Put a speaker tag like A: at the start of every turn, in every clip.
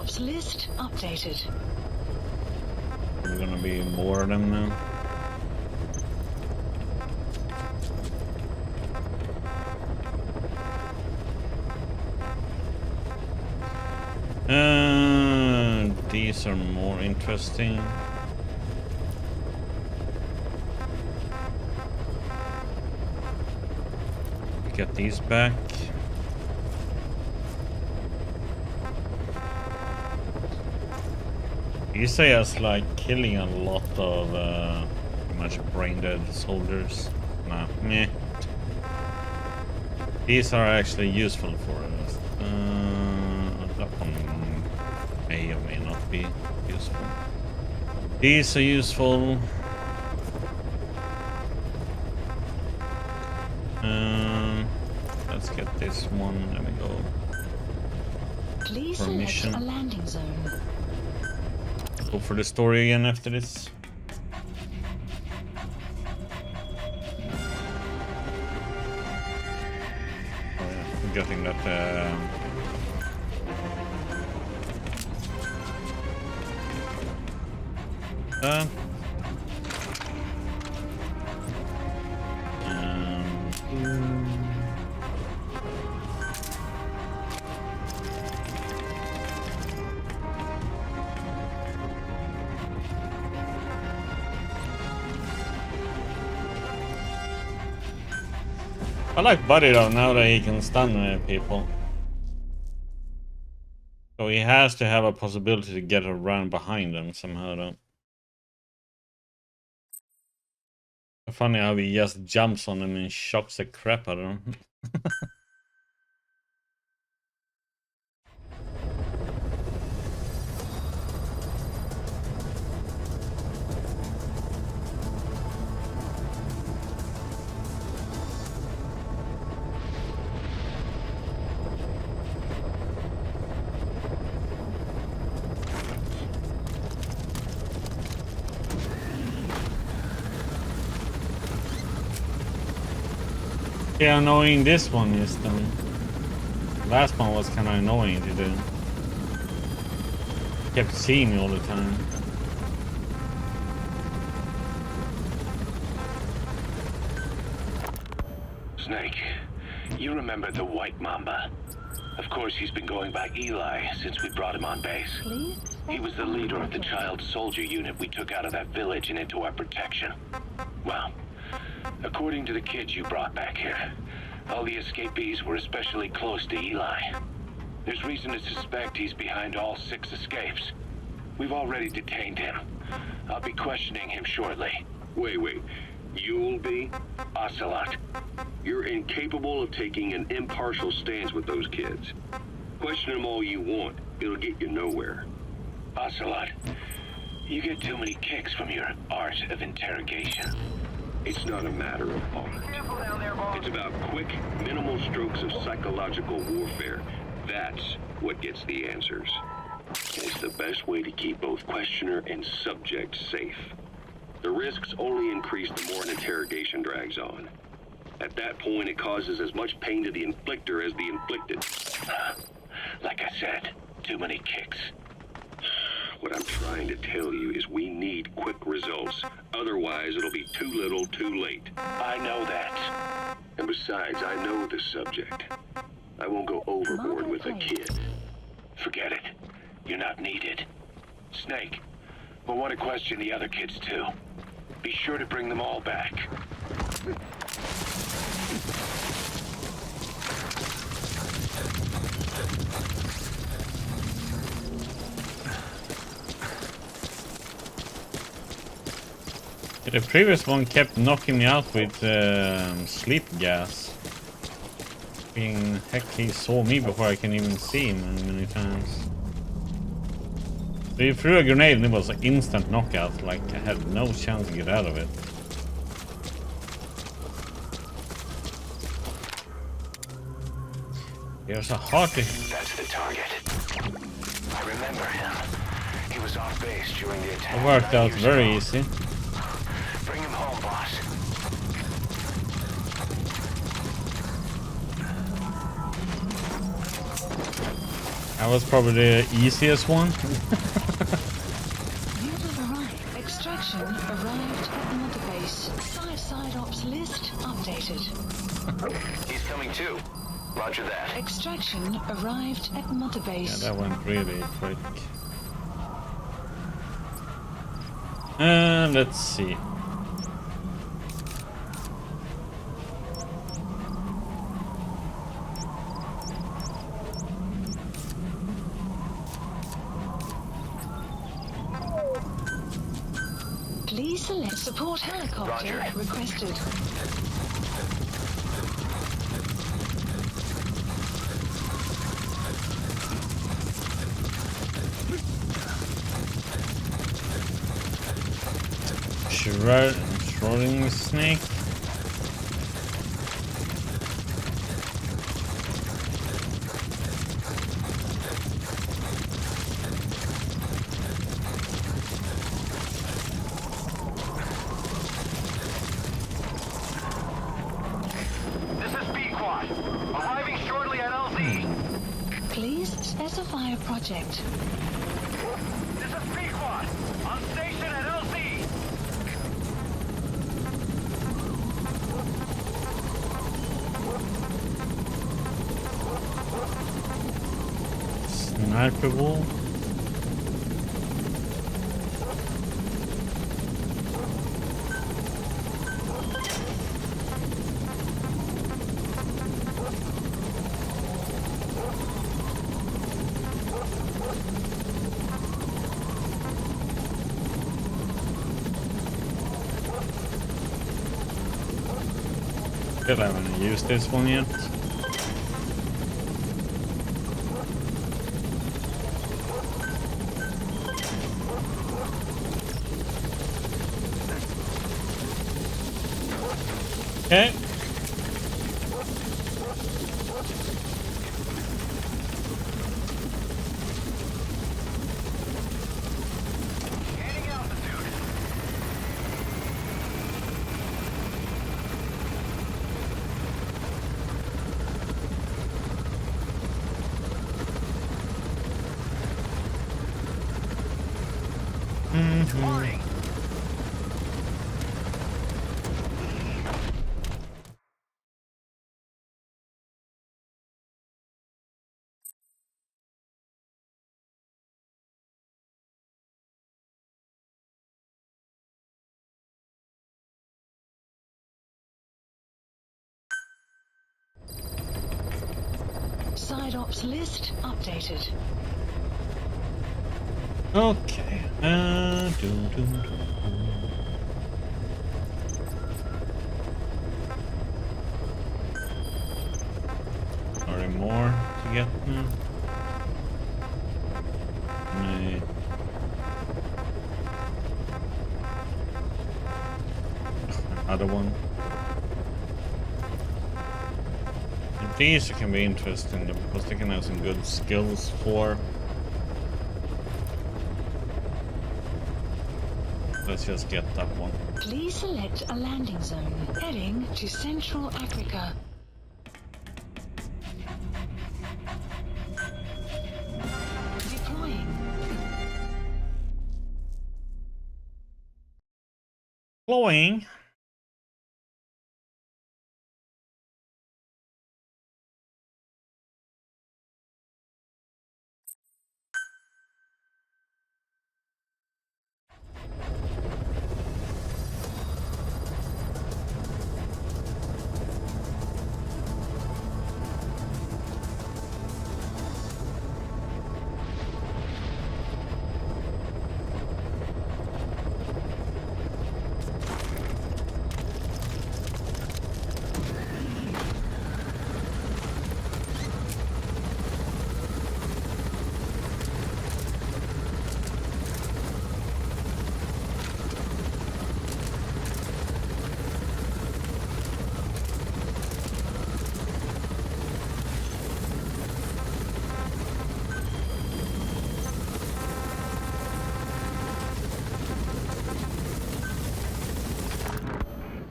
A: Ops list updated.
B: There's gonna be more of them now. These are more interesting. Get these back. You say us like killing a lot of pretty much brain dead soldiers. Nah, meh. These are actually useful for us. That one may or may not be useful. These are useful. Let's get this one. Let me go.
A: Please
B: For
A: select
B: mission.
A: a landing zone.
B: Go for the story again after this. Oh yeah, forgetting that. I like Buddy though, now that he can stun people. So he has to have a possibility to get around behind them somehow though. Funny how he just jumps on them and shocks the crap out of them. Yeah, annoying this one is the last one was kind of annoying to do. Kept seeing me all the time.
C: Snake, you remember the White Mamba? Of course, he's been going by Eli since we brought him on base.
A: Please?
C: He was the leader of the child soldier unit we took out of that village and into our protection. Well, according to the kids you brought back here, all the escapees were especially close to Eli. There's reason to suspect he's behind all 6 escapes. We've already detained him. I'll be questioning him shortly.
D: Wait. You'll be?
C: Ocelot.
D: You're incapable of taking an impartial stance with those kids. Question them all you want. It'll get you nowhere.
C: Ocelot, you get too many kicks from your art of interrogation.
D: It's not a matter of art. It's about quick, minimal strokes of psychological warfare. That's what gets the answers. It's the best way to keep both questioner and subject safe. The risks only increase the more an interrogation drags on. At that point, it causes as much pain to the inflictor as the inflicted.
C: Like I said, too many kicks.
D: What I'm trying to tell you is we need quick results. Otherwise, it'll be too little, too late.
C: I know that.
D: And besides, I know the subject. I won't go overboard with a kid.
C: Forget it. You're not needed. Snake, we'll want to question the other kids too. Be sure to bring them all back.
B: The previous one kept knocking me out with sleep gas. Heck, he saw me before I can even see him many times. So he threw a grenade and it was an instant knockout, like I had no chance to get out of it. There's a heart.
C: That's the target. I remember him. He was off base during the attack.
B: It worked out very easy.
C: Bring him home, boss.
B: That was probably the easiest one.
A: You have arrived. Extraction arrived at Mother Base. Side ops list updated.
C: He's coming too. Roger that.
A: Extraction arrived at Mother
B: Yeah,
A: Base.
B: that went really quick. Let's see.
A: Please select support helicopter
C: Roger.
A: requested.
B: Shrouding snake.
C: This is B-Quad. Arriving shortly at LZ.
A: Please specify a project.
C: This is B-Quad. On station at LZ.
B: Sniper wall. Still haven't used this one yet. Okay.
C: Gaining altitude. Warning.
A: Side ops list updated.
B: Okay. Are there more to get? Nee. Another one. And these can be interesting because they can have some good skills for. Let's just get that one.
A: Please select a landing zone. Heading to Central Africa. Deploying.
B: Flowing.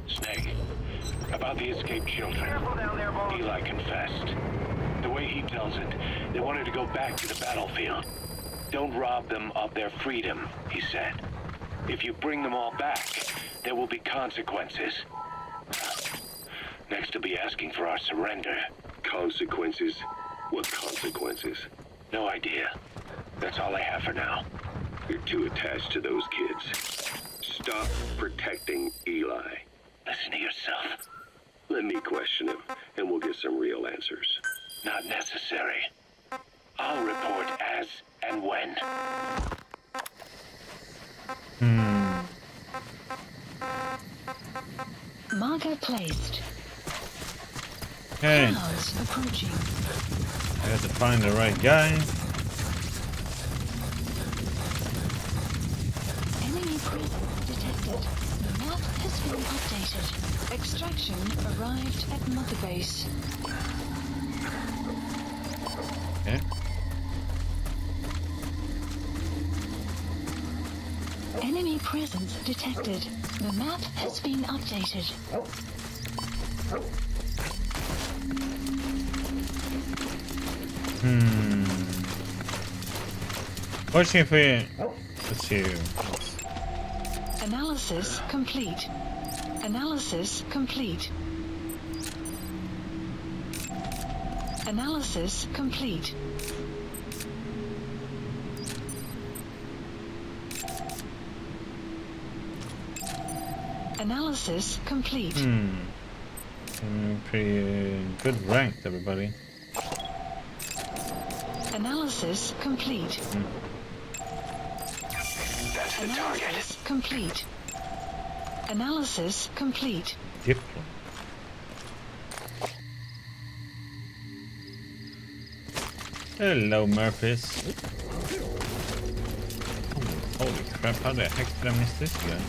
C: Snake, about the escaped children. Eli confessed. The way he 1,000. They wanted to go back to the battlefield. Don't rob them of their freedom, he said. If you bring them all back, there will be consequences. Next, he'll be asking for our surrender.
D: Consequences? What consequences?
C: No idea. That's all I have for now.
D: You're too attached to those kids. Stop protecting Eli.
C: Listen to yourself.
D: Let me question him, and we'll get some real answers.
C: Not necessary. I'll report as and when.
A: Marker placed.
B: Okay,
A: Clouds approaching.
B: I have to find the right guy.
A: Enemy presence detected. The map has been updated. Extraction arrived at Mother Base.
B: Okay.
A: Enemy presence detected. The map has been updated.
B: Watching if we... Let's see.
A: Analysis complete. Analysis complete. Analysis complete. Analysis complete.
B: Pretty good ranked, everybody.
A: Analysis complete.
C: That's the target.
A: Analysis complete. Analysis complete.
B: Diplom. Hello, Murphys. Holy crap, how the heck did I miss this guy?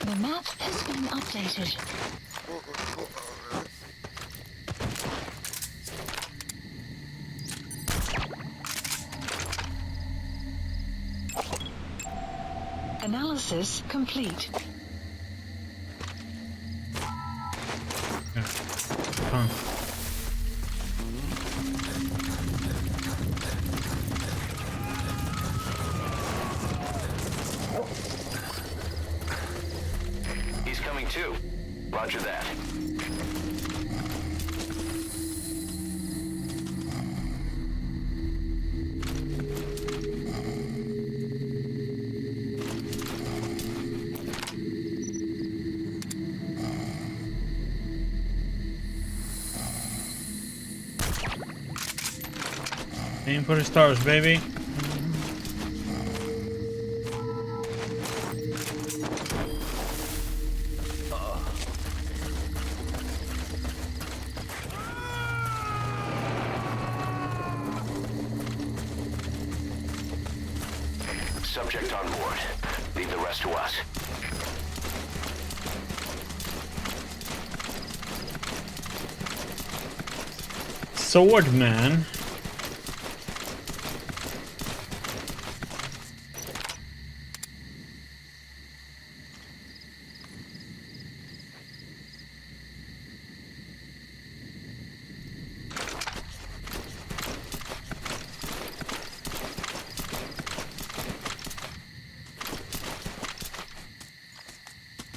A: The map has been updated. Analysis complete.
B: Huh.
C: He's coming too. Roger that.
B: Aim for the stars, baby.
C: Subject on board. Leave the rest to us.
B: Swordman.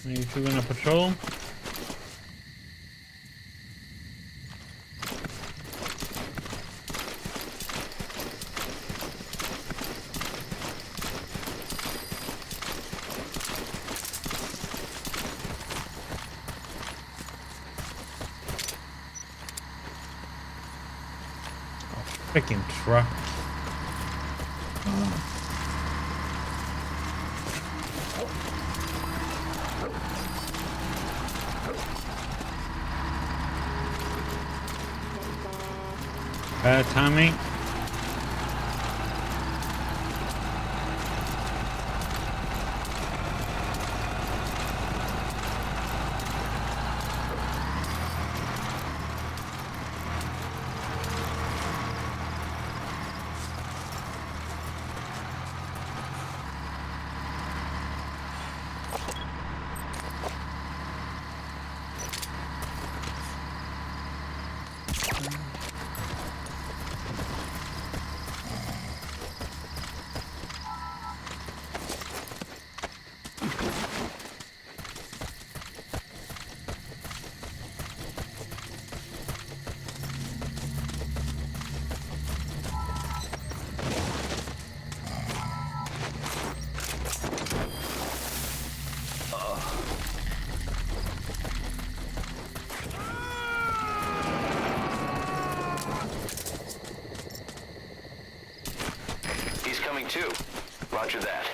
B: Are you two gonna patrol? Freaking truck. Bad timing.
C: He's coming too. Roger that.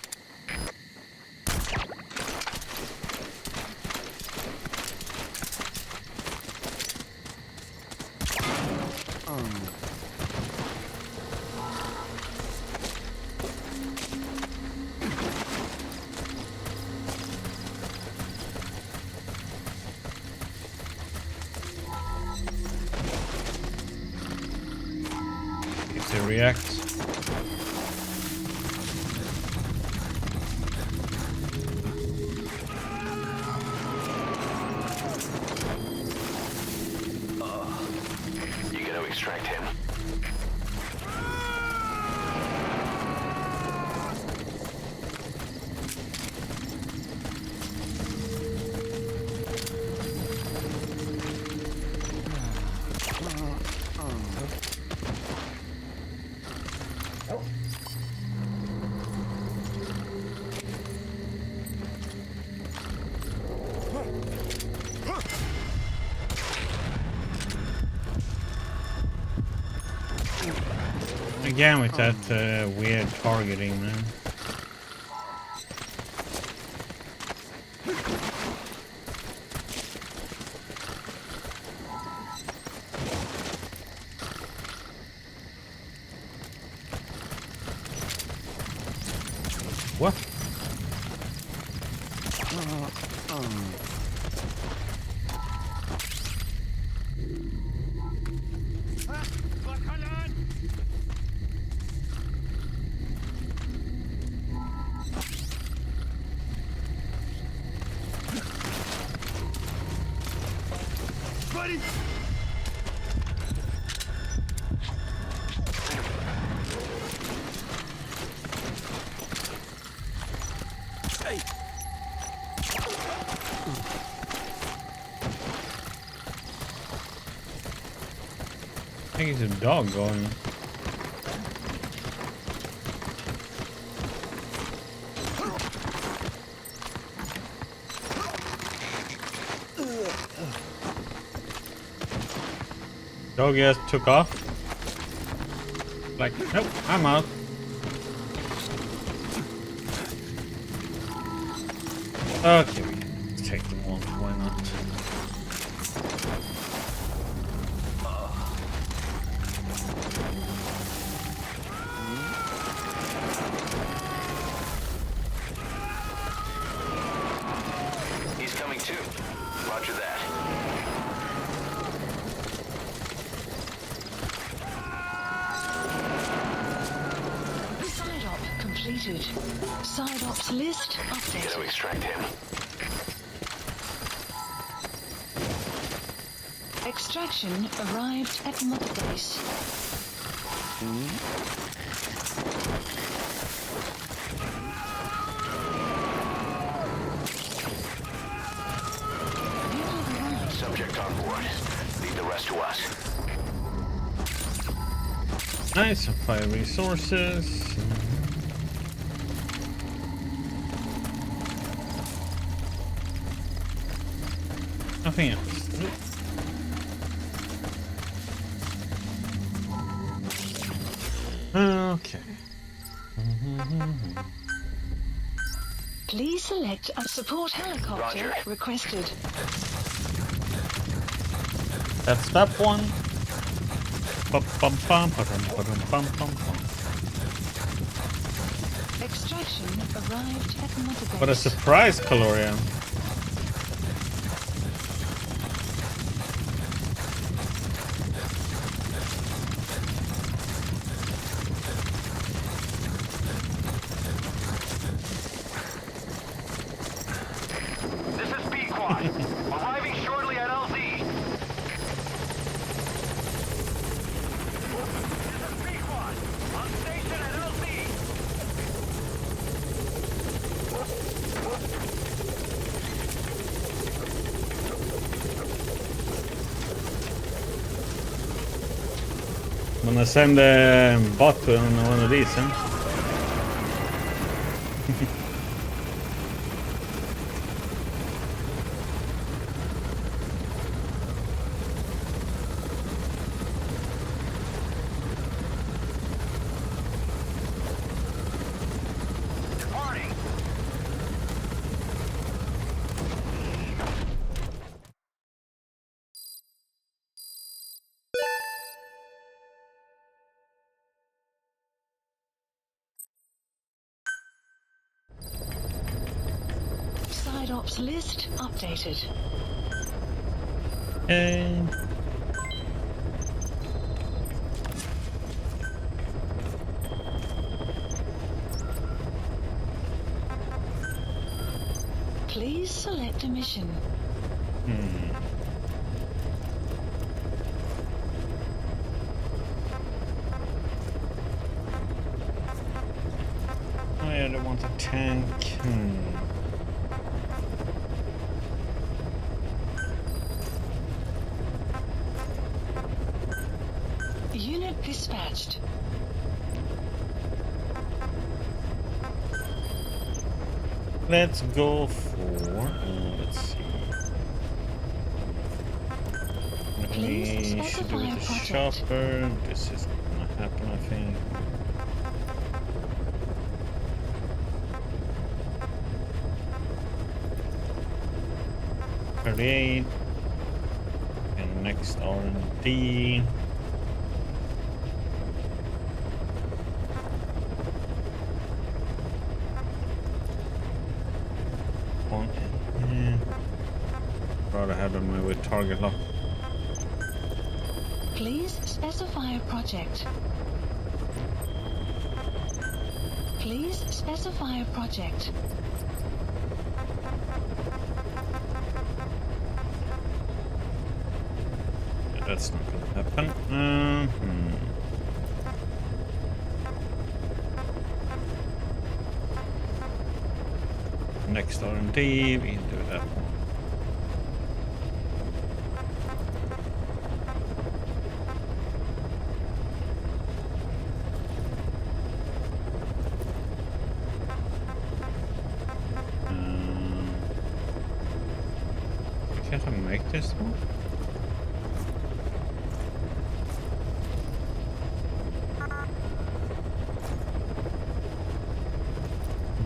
B: If they react.
C: You gotta extract him.
B: Again with that weird targeting, man. What? I think it's a dog going. Dog just took off. Like, nope, I'm out. Okay, let's take them on. Why not?
C: He's coming too. Roger that.
A: Side op completed. Side ops list
C: You gotta
A: updated.
C: extract him.
A: Extraction arrived at mother base. You have arrived.
C: Subject on board. Leave the rest to us.
B: Nice, some fire resources. Nothing else. Nope. Okay.
A: Please select a support helicopter
C: Roger.
A: requested.
B: That's step one. Bum, bum, bum, ba-dum, ba-dum, bum, bum, bum.
A: Extraction arrived at mother base.
B: What a surprise, Caloria.
C: This is B-Quad. Arriving shortly at LZ. This is B-Quad. On station at LZ.
B: Gonna send a bot to one of these, huh?
A: Side ops list updated.
B: And
A: Please select a mission.
B: oh yeah, they want a tank.
A: Unit dispatched.
B: Let's go for. Let's see.
A: Please
B: We should do
A: specify
B: it
A: a
B: the
A: project.
B: shopper. This is gonna happen, I think. $38. And next R&D. One. Yeah. Rather have them with target lock.
A: Please specify a project. Please specify a project.
B: That's not gonna happen. Next R&D, we can do that one. Can't I make this one?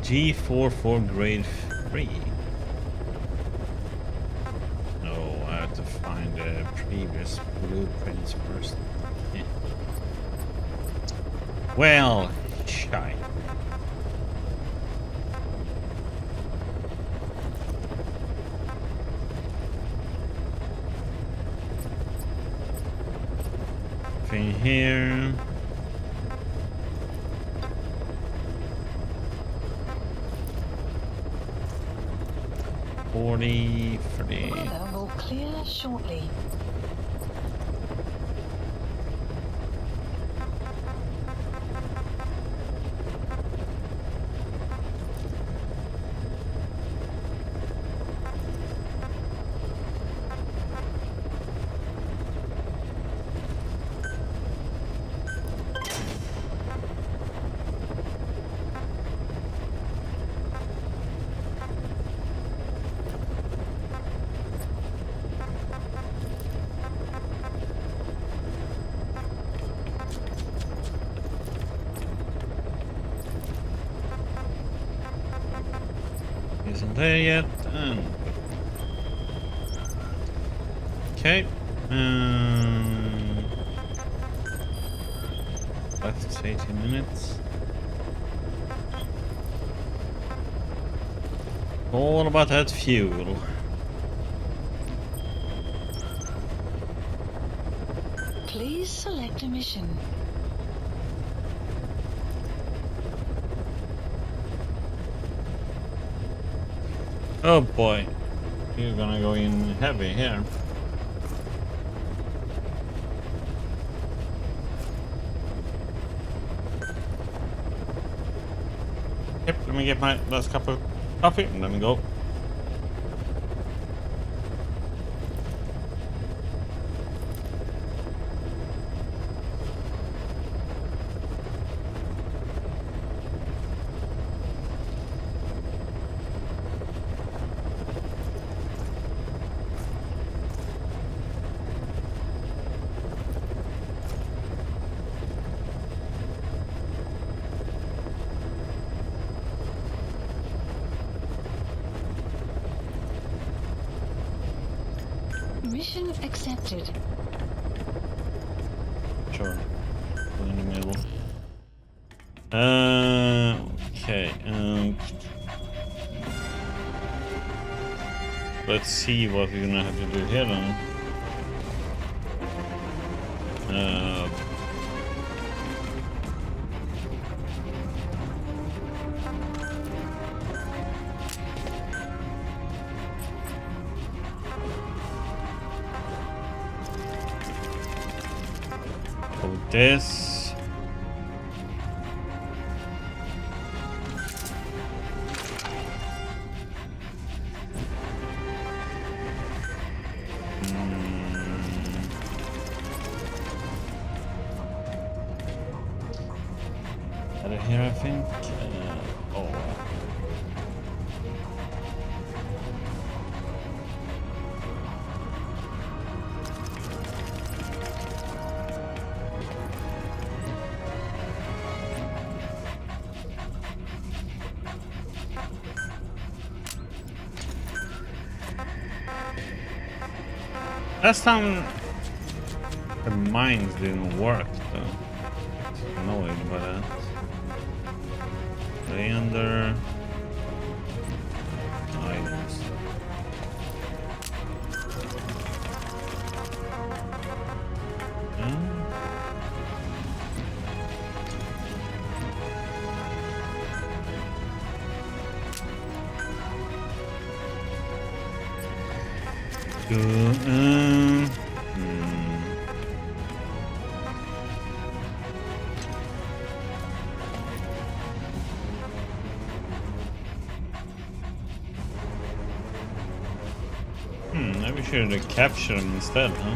B: G44 grade 3. No, I have to find the previous blueprints first. Yeah. Well, shy. Thing here. For the
A: Weather will clear shortly.
B: isn't there yet. Okay. Left 18 minutes. All about that fuel.
A: Please select a mission.
B: Oh boy, you're gonna go in heavy here. Yep, let me get my last cup of coffee and then go.
A: Mission accepted.
B: Sure. Go in the middle. Okay. Let's see what we're gonna have to do here then. This. Out of here, I think. Oh. Last time the mines didn't work though. Annoyed by that. Stay under items. Maybe we should have captured him instead, huh?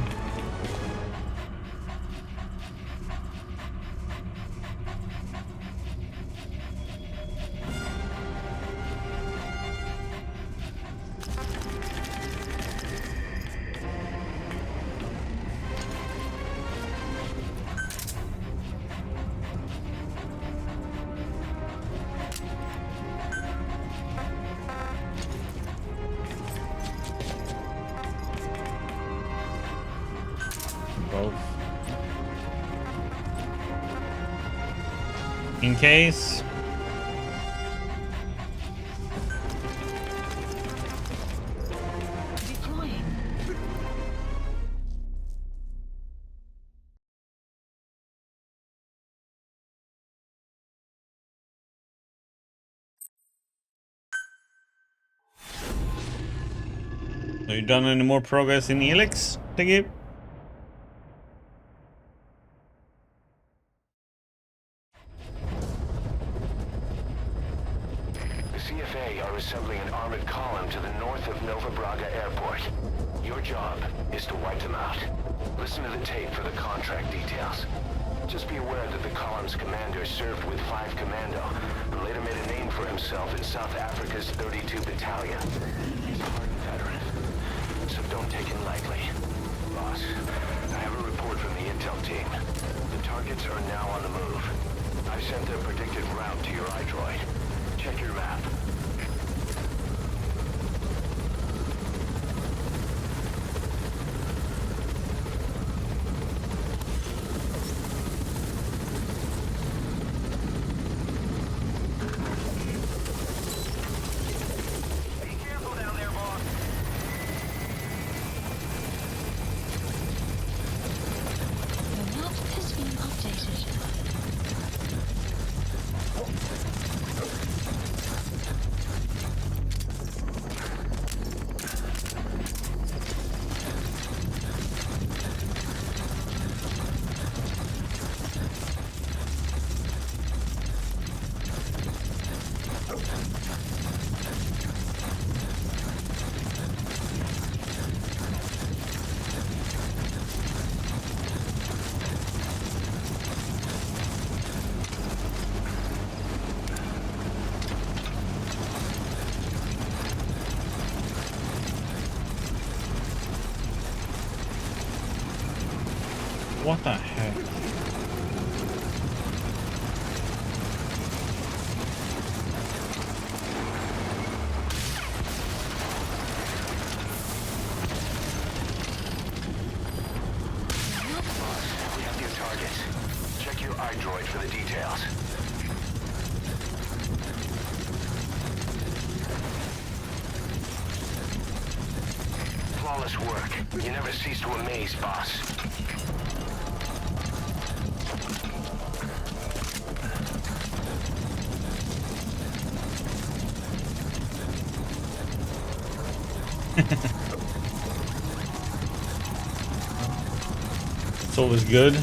B: In case.
A: Deploying.
B: Have you done any more progress in Helix, Tiggy?
C: Assembling an armored column to the north of Nova Braga Airport. Your job is to wipe them out. Listen to the tape for the contract details. Just be aware that the column's commander served with 5 Commando and later made a name for himself in South Africa's 32 Battalion. He's a hardened veteran, so don't take him lightly. Boss, I have a report from the intel team. The targets are now on the move. I've sent their predicted route to your iDroid. Check your map.
B: What the heck?
C: for the details. Flawless work. You never cease to amaze, boss.
B: It's always good.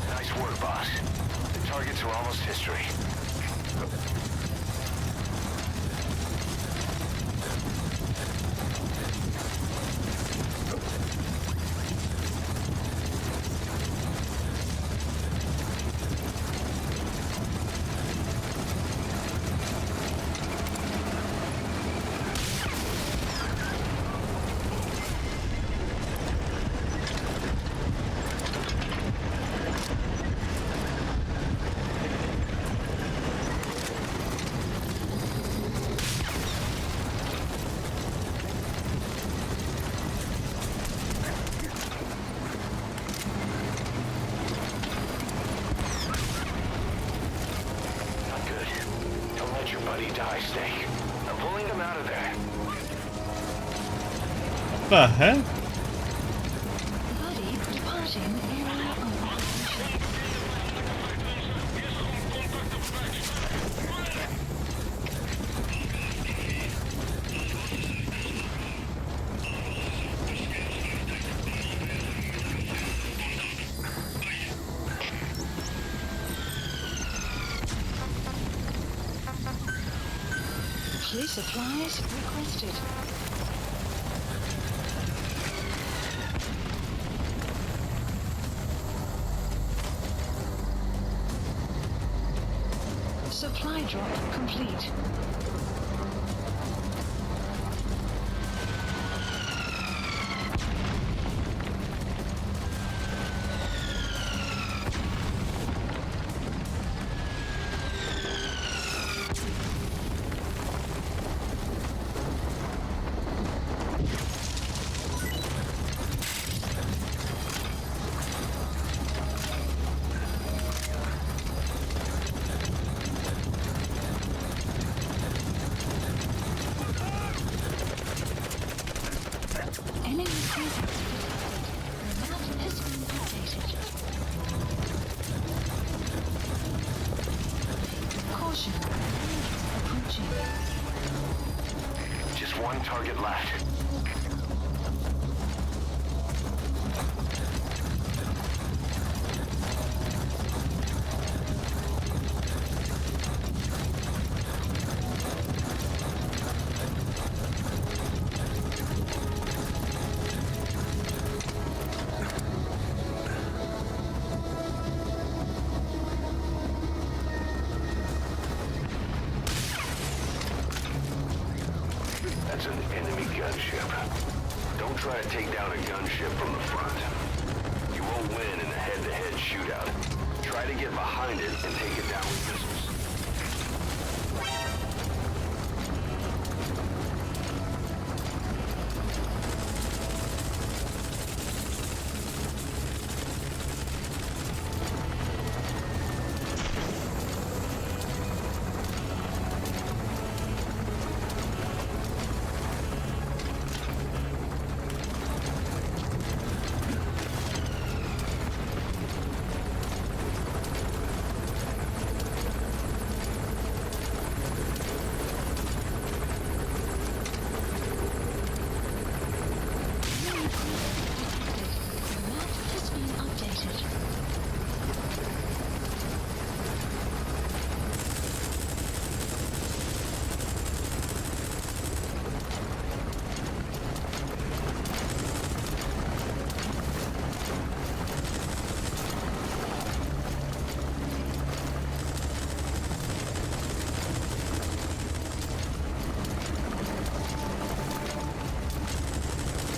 C: Nice work, boss. The targets are almost history. Your buddy die, Snake. I'm pulling him out of there.
B: What the heck?
A: Body departing area of operation. Police supplies requested. Supply drop complete. Enemy presence detected. The map has been updated. Caution. Approaching.
C: Just one target left. That's an enemy gunship. Don't try to take down a gunship from the front. You won't win in a head-to-head shootout. Try to get behind it and take it down with missiles.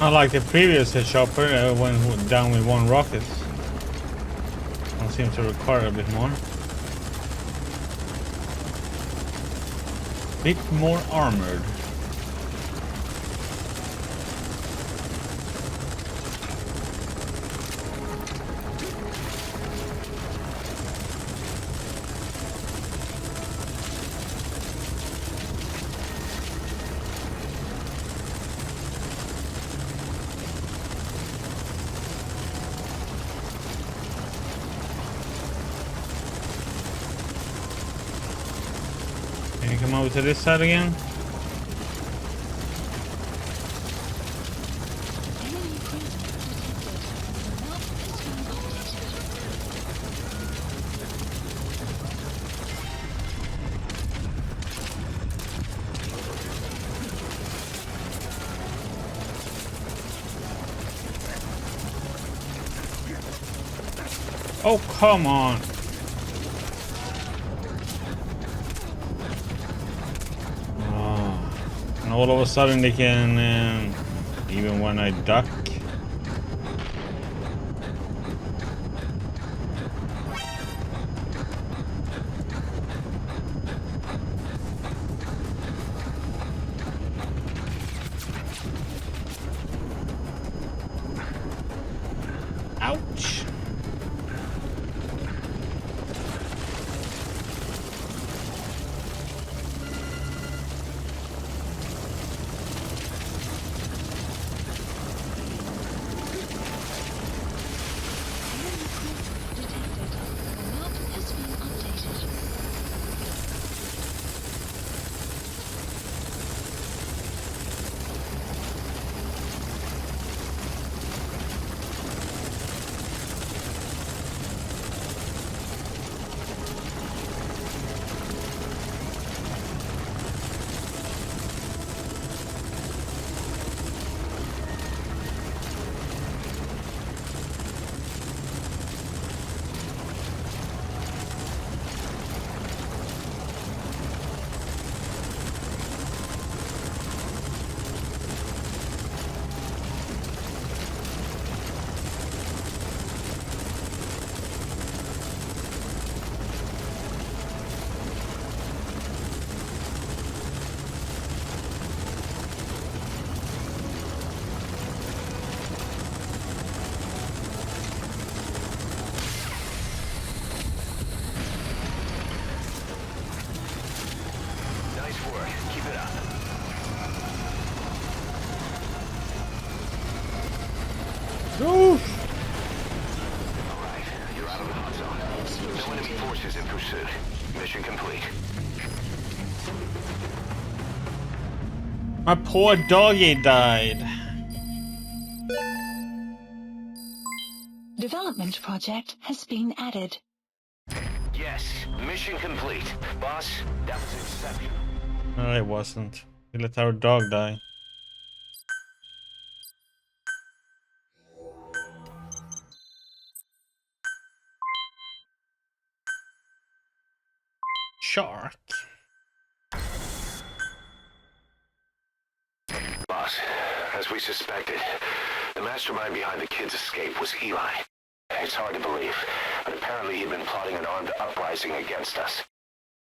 B: Unlike the previous head chopper, went down with one rocket. One seems to require a bit more. Bit more armored. Can you come over to this side again?
A: Enemy cruiser detected. Map has been updated.
B: Oh, come on. Oh. And all of a sudden they can, even when I duck. Ouch.
A: Enemy cruiser detected. The map has been updated.
C: Nice work. Keep it up.
B: Oof.
C: All right, you're out of the hot zone. No enemy forces in pursuit. Mission complete.
B: My poor doggy died.
A: Development project has been added.
C: Yes, mission complete. Boss, that was exceptional.
B: No, it wasn't. We let our dog die. Shark.
C: Boss, as we suspected, the mastermind behind the kid's escape was Eli. It's hard to believe, but apparently he'd been plotting an armed uprising against us.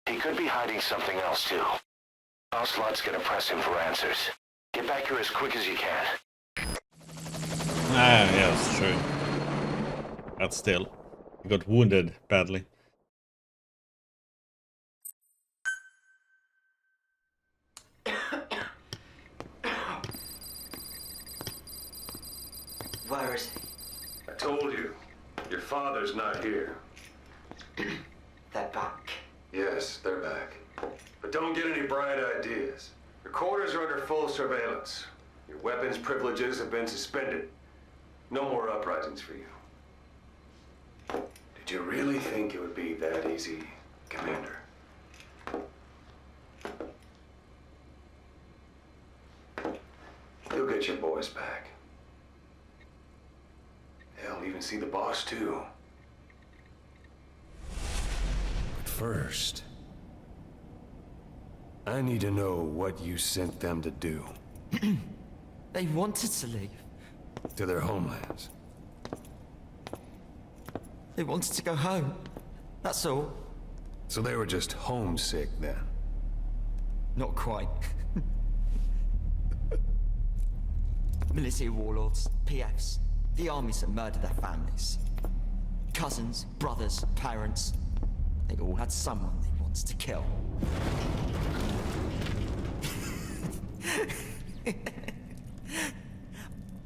C: He could be hiding something else too. Ocelot's gonna press him for answers. Get back here as quick as you can.
B: Ah, yeah, that's true. But still, he got wounded badly.
E: Where is
D: I told you, your father's not here.
E: he? They're back.
D: Yes, they're back. But don't get any bright ideas. Your quarters are under full surveillance. Your weapons privileges have been suspended. No more uprisings for you. Did you really think it would be that easy, Commander? You'll get your boys back. Hell, even see the boss too.
F: First, I need to know what you sent them to do.
G: They wanted to leave.
F: To their homelands.
G: They wanted to go home. That's all.
F: So they were just homesick then.
G: Not quite. Military warlords, PFs, the armies that murdered their families. Cousins, brothers, parents. They all had someone they wanted to kill.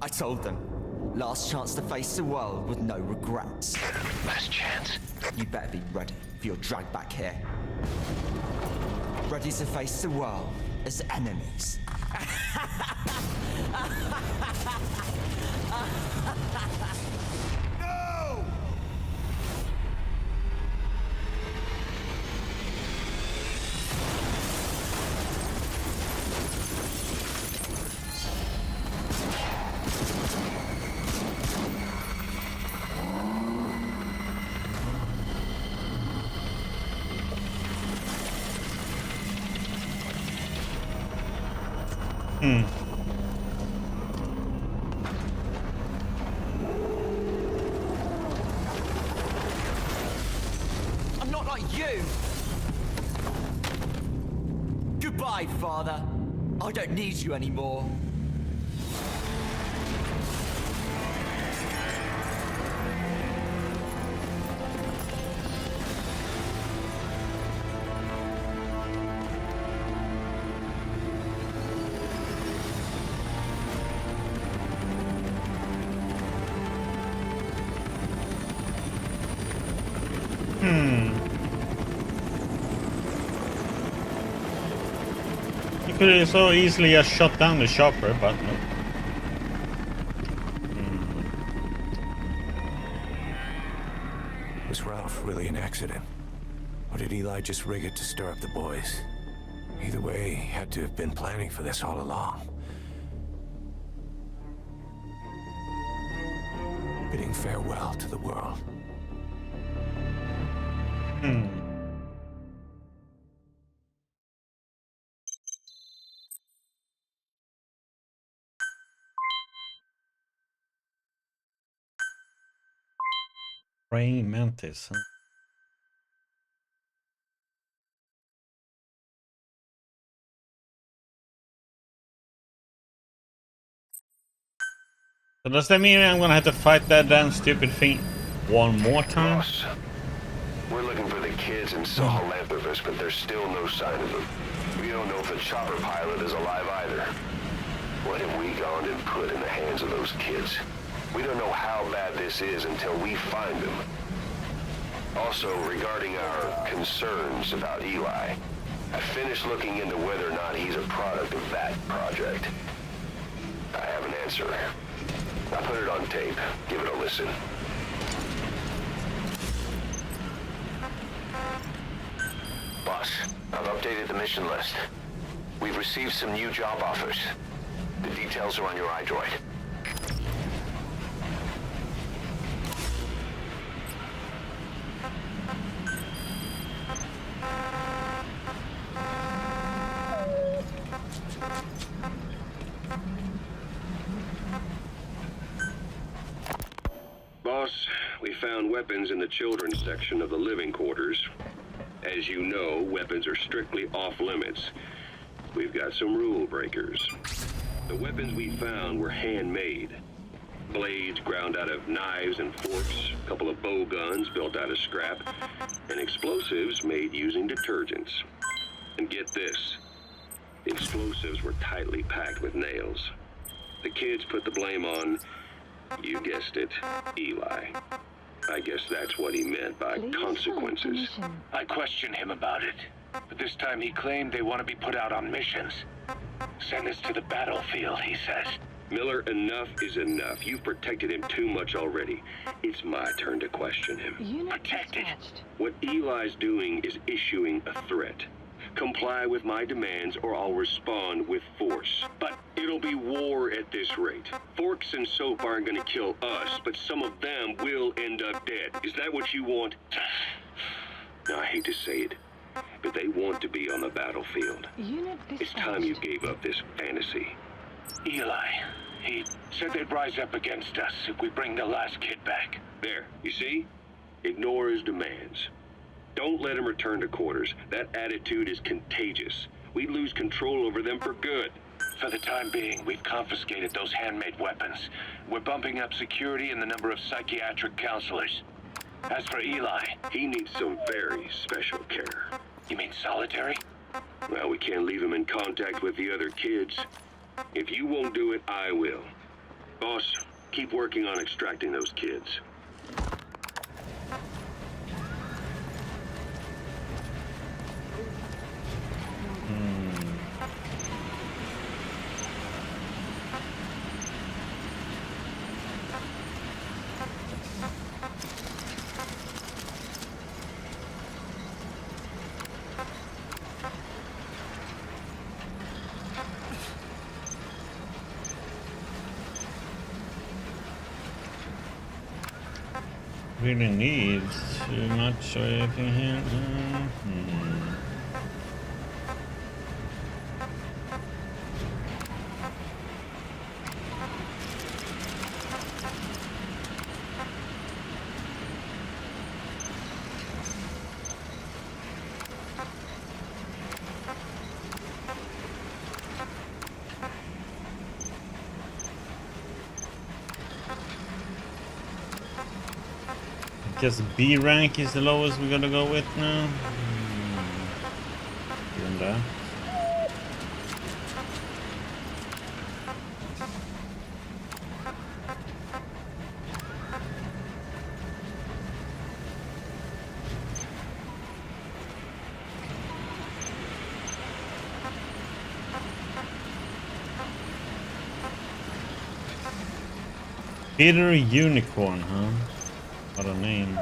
G: I told them, last chance to face the world with no regrets.
C: Last chance?
G: You better be ready for your drag back here. Ready to face the world as enemies.
F: No!
G: I'm not like you! Goodbye, Father. I don't need you anymore.
B: You could have so easily just shot down the chopper, but no.
F: Was Ralph really an accident? Or did Eli just rig it to stir up the boys? Either way, he had to have been planning for this all along. Bidding farewell to the world.
B: Praying mantis, huh? So does that mean I'm gonna have to fight that damn stupid thing one more time?
D: Boss, we're looking for the kids in Sahalanthropus, but there's still no sign of them. We don't know if the chopper pilot is alive either. What have we gone and put in the hands of those kids? We don't know how bad this is until we find them. Also, regarding our concerns about Eli, I finished looking into whether or not he's a product of that project. I have an answer. I put it on tape. Give it a listen. Boss, I've updated the mission list. We've received some new job offers. The details are on your iDroid. Boss, we found weapons in the children's section of the living quarters. As you know, weapons are strictly off limits. We've got some rule breakers. The weapons we found were handmade. Blades ground out of knives and forks, a couple of bow guns built out of scrap, and explosives made using detergents. And get this, the explosives were tightly packed with nails. The kids put the blame on, you guessed it, Eli. I guess that's what he meant by consequences.
C: I questioned him about it, but this time he claimed they want to be put out on missions. Send us to the battlefield, he says.
D: Miller, enough is enough. You've protected him too much already. It's my turn to question him.
A: Unit
C: Protected.
A: dispatched.
D: What Eli's doing is issuing a threat. Comply with my demands or I'll respond with force. But it'll be war at this rate. Forks and soap aren't gonna kill us, but some of them will end up dead. Is that what you want? Now, I hate to say it, but they want to be on the battlefield.
A: Unit
D: It's time you
A: dispatched.
D: gave up this fantasy.
C: Eli. He said they'd rise up against us if we bring the last kid back.
D: There, you see? Ignore his demands. Don't let him return to quarters. That attitude is contagious. We'd lose control over them for good.
C: For the time being, we've confiscated those handmade weapons. We're bumping up security and the number of psychiatric counselors. As for Eli...
D: He needs some very special care.
C: You mean solitary?
D: Well, we can't leave him in contact with the other kids. If you won't do it, I will. Boss, keep working on extracting those kids.
B: Really needs too much or anything here. Guess B rank is the lowest we're gonna go with now. Doing that. Bitter Unicorn, huh? What a name.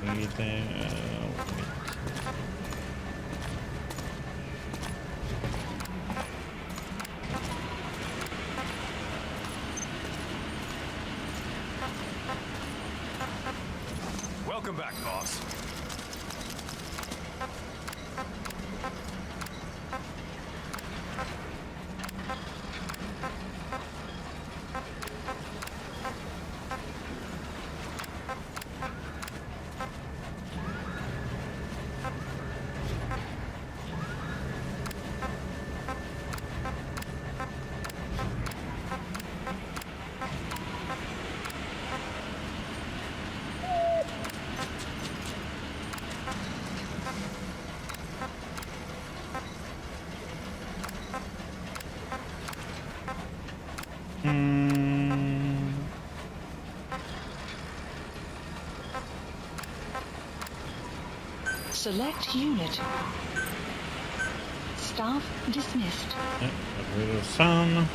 B: Wait there.
F: Welcome back, boss.
A: Select unit. Staff dismissed.
B: Yeah, got rid of some.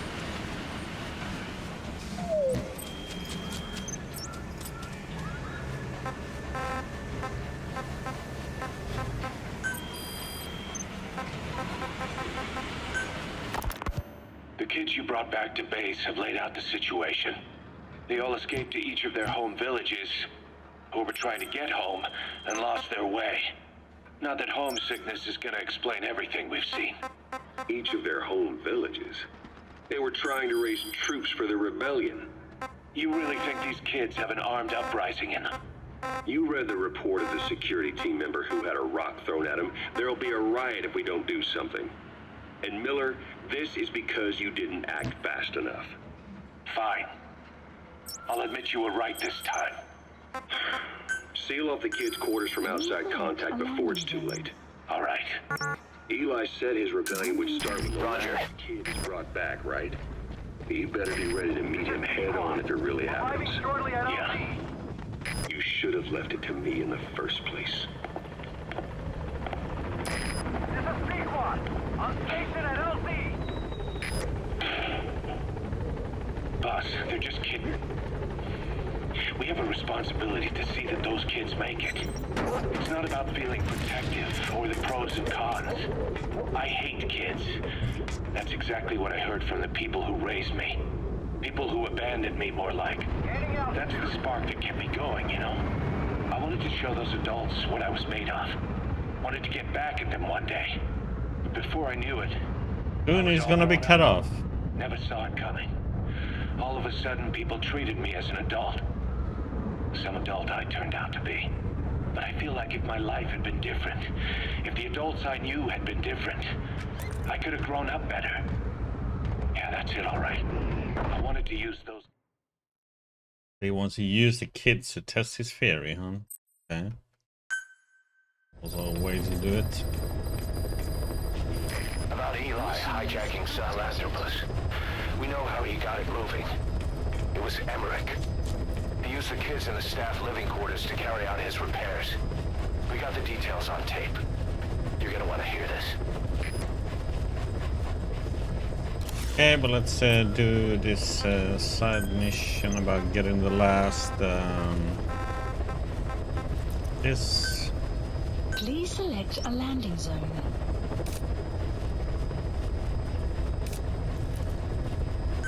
C: The kids you brought back to base have laid out the situation. They all escaped to each of their home villages, or were trying to get home, and lost their way. Not that homesickness is gonna explain everything we've seen.
D: Each of their home villages. They were trying to raise troops for the rebellion.
C: You really think these kids have an armed uprising in them?
D: You read the report of the security team member who had a rock thrown at him. There'll be a riot if we don't do something. And Miller, this is because you didn't act fast enough.
C: Fine. I'll admit you were right this time.
D: Seal off the kids' quarters from outside contact before it's too late.
C: All right.
D: Eli said his rebellion would start with the last kids brought back, right? You better be ready to meet him head on if it really happens.
C: Yeah.
D: You should have left it to me in the first place.
C: Boss, they're just kidding. We have a responsibility to see that those kids make it. It's not about feeling protective or the pros and cons. I hate kids. That's exactly what I heard from the people who raised me. People who abandoned me, more like. That's the spark that kept me going, you know? I wanted to show those adults what I was made of. Wanted to get back at them one day. But before I knew it,
B: Soon he's gonna be cut off.
C: never saw it coming. All of a sudden, people treated me as an adult. Some adult I turned out to be. But I feel like if my life had been different, if the adults I knew had been different, I could have grown up better. Yeah, that's it, all right. I wanted to use those...
B: He wants to use the kids to test his theory, huh? Okay. Also a way to do it.
C: About Eli hijacking San Lazarus. We know how he got it moving. It was Emmerich. He used the kids in the staff living quarters to carry out his repairs. We got the details on tape. You're gonna want to hear this.
B: Okay, but let's do this side mission about getting the last this.
A: Please select a landing zone.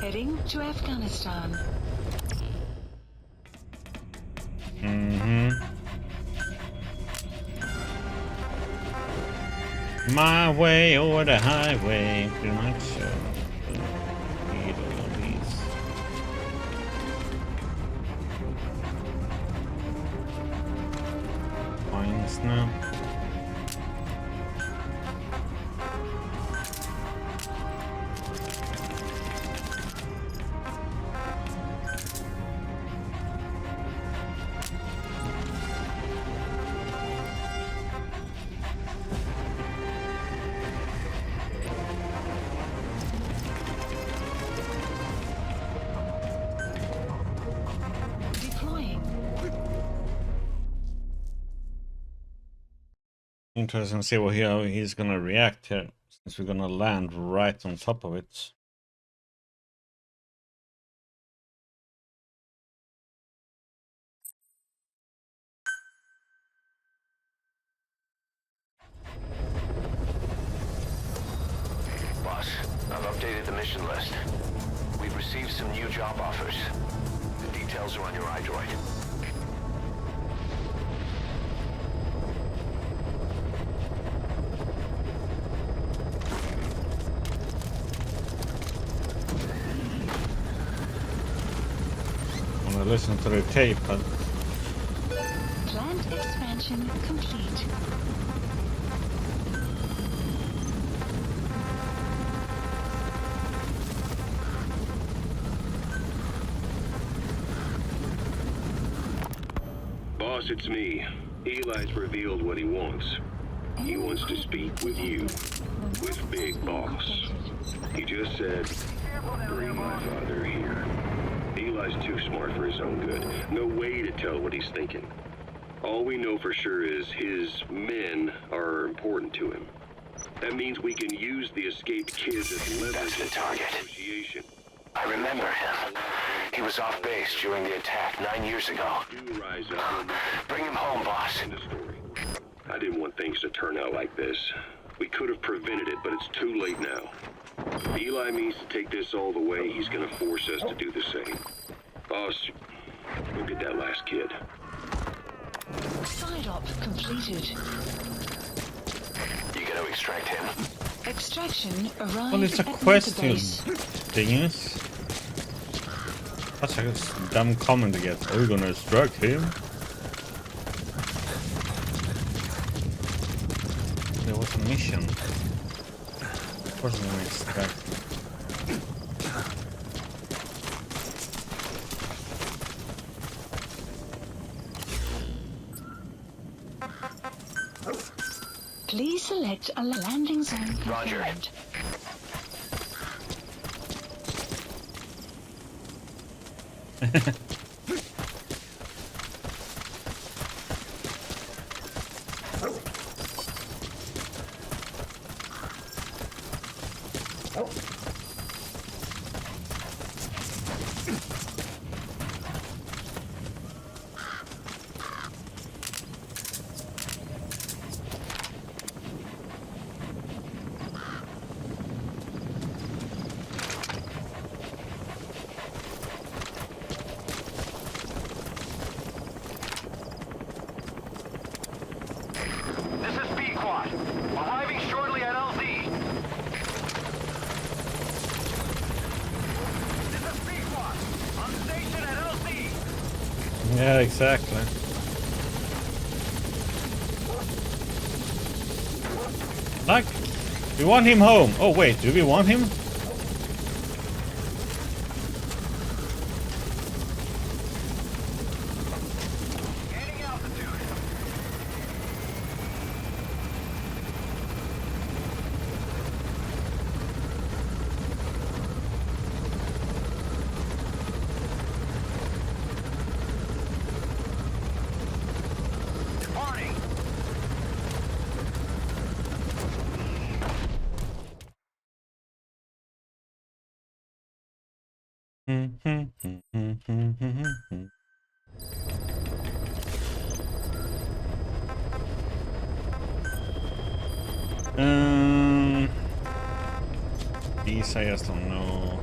A: Heading to Afghanistan.
B: My way or the highway, pretty much. Need all of these. Coins now.
A: Deploying.
B: Interesting to see how he's gonna react here, since we're gonna land right on top of it.
C: Boss, I've updated the mission list. We've received some new job offers. The details are on your iDroid.
B: I'm gonna listen to the tape, but
A: Plant expansion complete.
D: Boss, it's me. Eli's revealed what he wants. He wants to speak with you. With Big Boss. He just said, bring my father here. Eli's too smart for his own good. No way to tell what he's thinking. All we know for sure is his men are important to him. That means we can use the escaped kids as leverage.
C: That's the target.
D: Negotiation.
C: I remember him. He was off base during the attack 9 years ago.
D: Do rise up.
C: Bring him home, boss.
D: In the story. I didn't want things to turn out like this. We could have prevented it, but it's too late now. If Eli means to take this all the way, he's gonna force us to do the same. Boss, look at that last kid.
A: Side op completed.
C: You gonna extract him?
A: Extraction arrived
B: well, it's a
A: at
B: question.
A: Base.
B: Things. That's a dumb comment to get. Are we gonna extract him? There was a mission. Of course I'm gonna extract.
A: Please select a landing zone.
C: Roger.
A: confirmed.
B: exactly. Like, we want him home. Oh wait, do we want him? These I just don't know.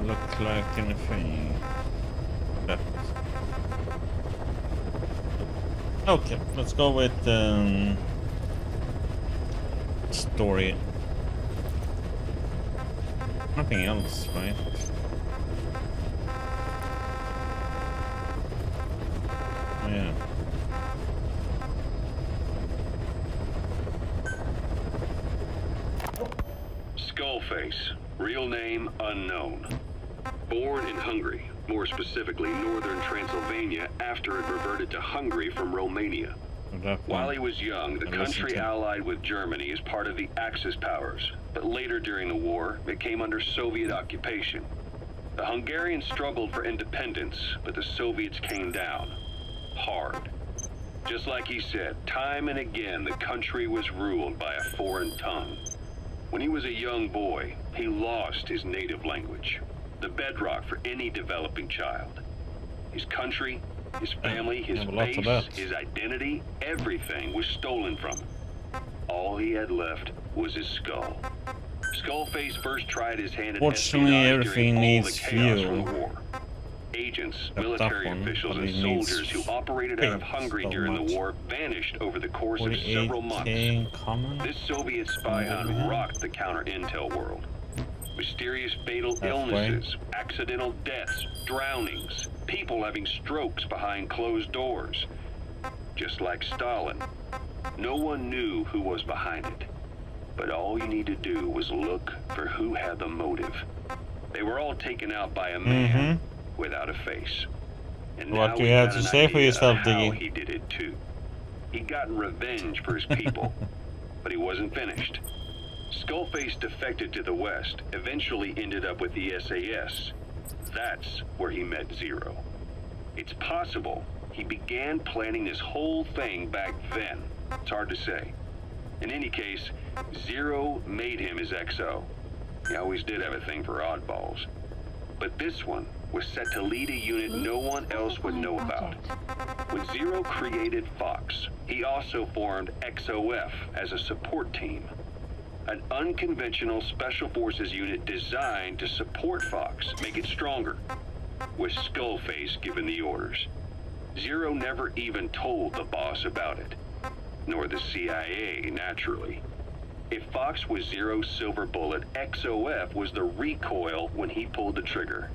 B: Look like anything. That. Okay, let's go with story. Nothing else, right? Oh, yeah.
D: Skullface, real name unknown. Born in Hungary, more specifically northern Transylvania, after it reverted to Hungary from Romania. While he was young, the country allied with Germany as part of the Axis powers, but later during the war, it came under Soviet occupation. The Hungarians struggled for independence, but the Soviets came down hard. Just like he said, time and again, the country was ruled by a foreign tongue. When he was a young boy, he lost his native language, the bedrock for any developing child. His country, his family, his face, his identity, everything was stolen from him. All he had left was his skull. Skullface first tried his hand at espionage during all the chaos from the war. Agents, military officials, and soldiers who operated out of Hungary during the war vanished over the course of several months. This Soviet spy hunt rocked the counter-intel world. Mysterious fatal illnesses, accidental deaths, drownings, people having strokes behind closed doors. Just like Stalin, no one knew who was behind it. But all you need to do was look for who had the motive. They were all taken out by a man without a face. And
B: what do you have to say for yourself, Diggy?
D: He did it too. He'd gotten revenge for his people, but he wasn't finished. Skullface defected to the West, eventually ended up with the SAS. That's where he met Zero. It's possible he began planning this whole thing back then. It's hard to say. In any case, Zero made him his XO. He always did have a thing for oddballs. But this one was set to lead a unit no one else would know about. When Zero created Fox, he also formed XOF as a support team. An unconventional special forces unit designed to support Fox, make it stronger, with Skullface given the orders. Zero never even told the boss about it, nor the CIA, naturally. If Fox was Zero's silver bullet, XOF was the recoil when he pulled the trigger,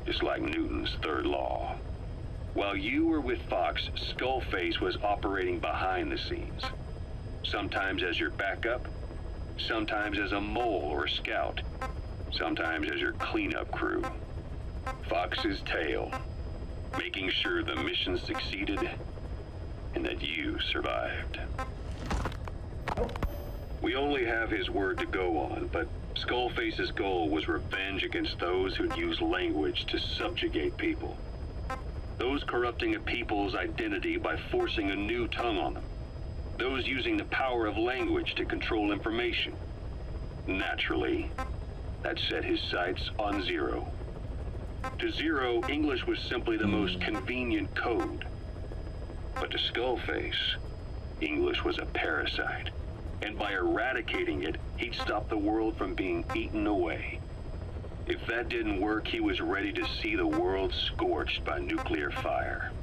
D: just like Newton's third law. While you were with Fox, Skullface was operating behind the scenes, sometimes as your backup, sometimes as a mole or a scout, sometimes as your cleanup crew. Fox's tail, making sure the mission succeeded and that you survived. We only have his word to go on, but Skullface's goal was revenge against those who'd use language to subjugate people. Those corrupting a people's identity by forcing a new tongue on them. Those using the power of language to control information. Naturally, that set his sights on Zero. To Zero, English was simply the most convenient code. But to Skullface, English was a parasite. And by eradicating it, he'd stop the world from being eaten away. If that didn't work, he was ready to see the world scorched by nuclear fire.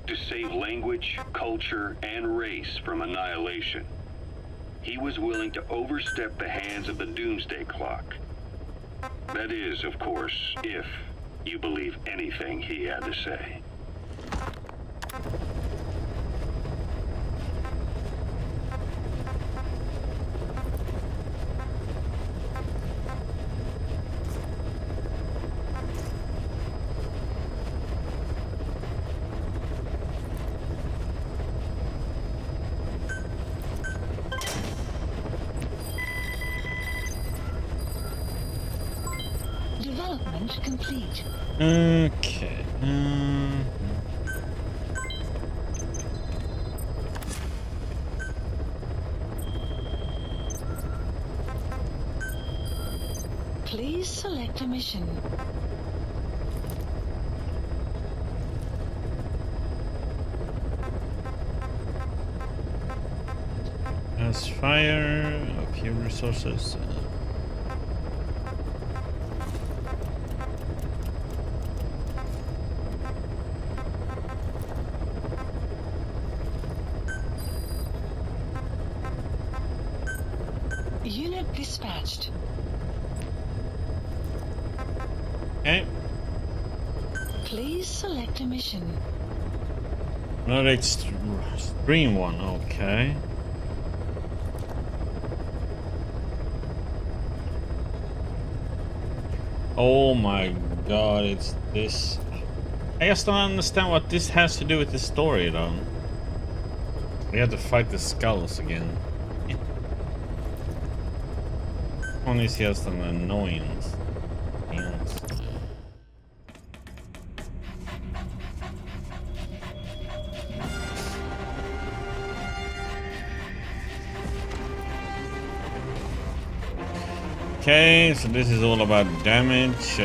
D: To save language, culture, and race from annihilation. He was willing to overstep the hands of the doomsday clock. That is, of course, if you believe anything he had to say.
A: Development complete.
B: Okay.
A: Please select a mission.
B: Has fire, a few resources.
A: Unit dispatched.
B: Okay.
A: Please select a mission.
B: Another extreme one, okay. Oh my god, it's this. I just don't understand what this has to do with the story though. We have to fight the skulls again. One is just an annoyance. Yes. Okay, so this is all about damage.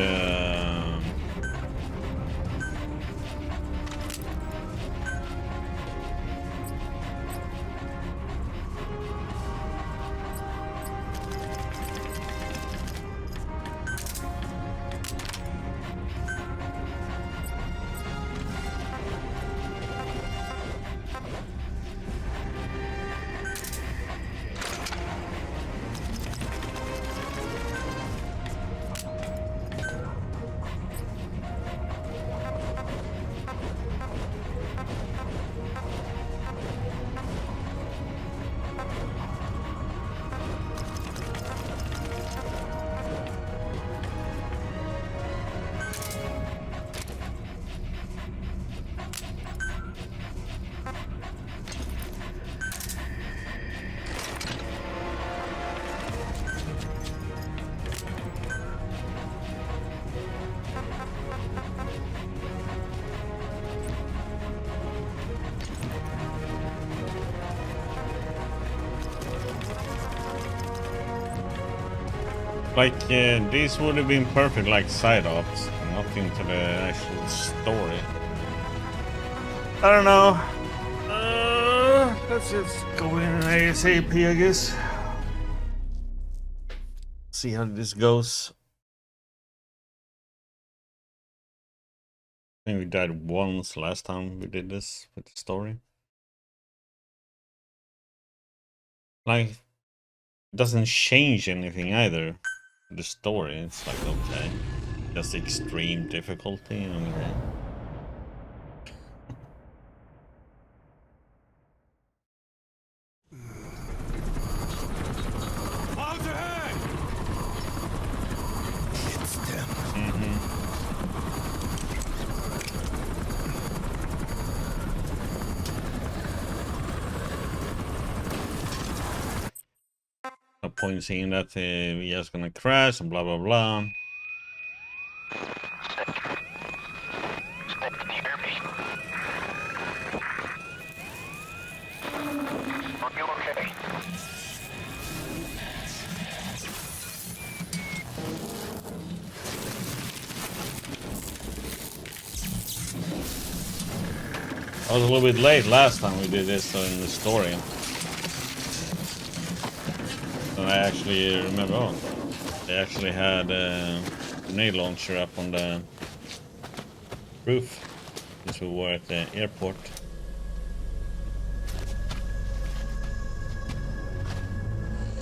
B: These would have been perfect like side ops, nothing to the actual story. I don't know. Let's just go in ASAP, I guess. See how this goes. I think we died once last time we did this with the story. Like, it doesn't change anything either. The story, it's like, okay, just extreme difficulty. Okay.
F: Clouds ahead! It's them.
B: No point seeing that we just gonna crash and blah blah blah. I was a little bit late last time we did this in the story. And I actually remember, oh, they actually had grenade launcher up on the roof since we were at the airport.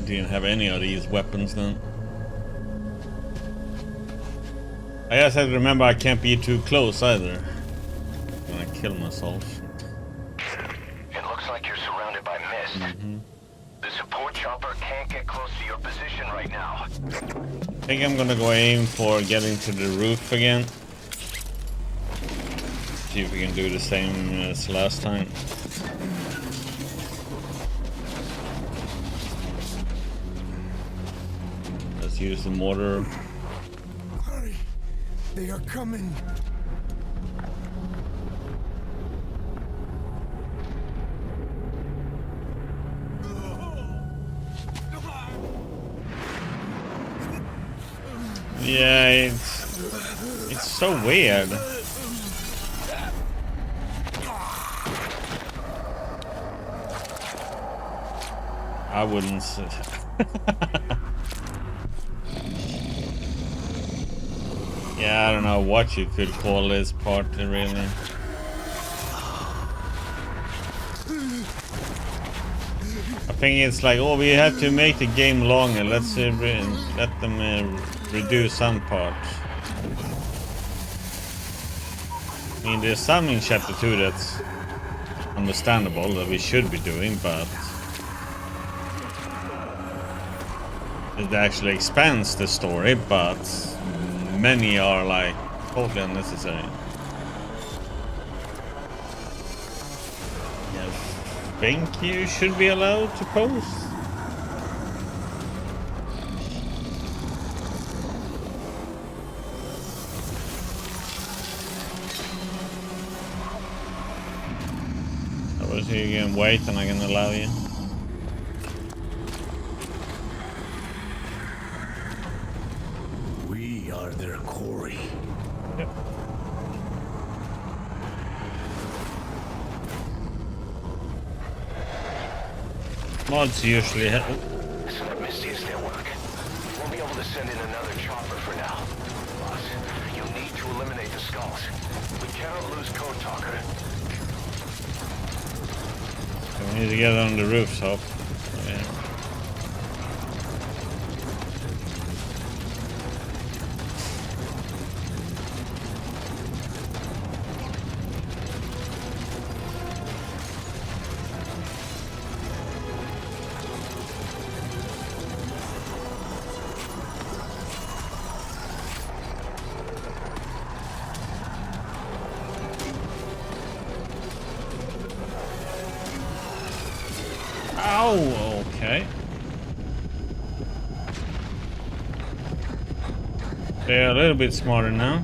B: Didn't have any of these weapons then. I guess I remember I can't be too close either when I kill myself.
C: It looks like you're surrounded by mist. The support chopper can't get close to your position right now.
B: I think I'm gonna go aim for getting to the roof again. See if we can do the same as last time. Let's use the mortar.
F: Hurry! They are coming!
B: Yeah, it's so weird. I wouldn't say. Yeah, I don't know what you could call this part really. I think it's like, oh, we have to make the game longer. Let's let them reduce some parts. I mean, there's some in Chapter 2 that's understandable that we should be doing, but it actually expands the story, but many are like totally unnecessary. I think you should be allowed to post. I was here again, wait, and I can allow you.
F: We are their quarry.
B: Yep. Mods usually have.
C: So that Misty is their work. Won't be able to send in another chopper for now. Boss, you need to eliminate the skulls. We cannot lose Code Talker.
B: We need to get on the rooftop. Yeah. Oh, okay. They're a little bit smarter now.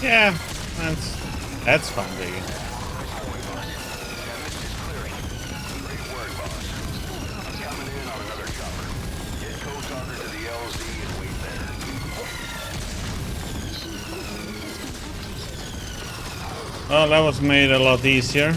B: Yeah, that's fine, baby. Well, that was made a lot easier.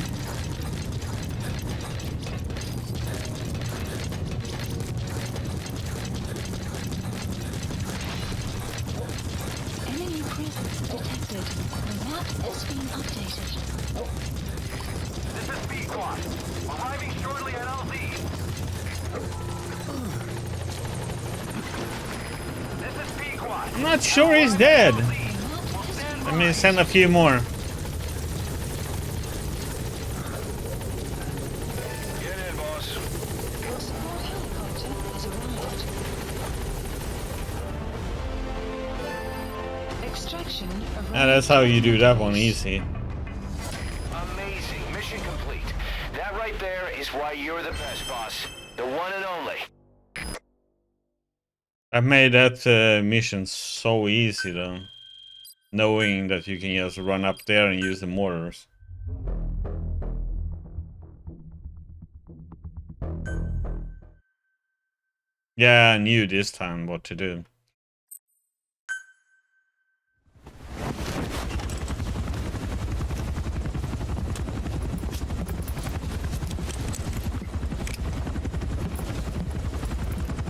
B: I'm not sure he's dead. Let me send a few more.
C: Get in, boss.
A: Your support helicopter has arrived. Extraction arrived.
B: Yeah, that's how you do that one easy.
C: Amazing. Mission complete. That right there is why you're the best, boss. The one and only.
B: I made that mission so easy though. Knowing that you can just run up there and use the mortars. Yeah, I knew this time what to do.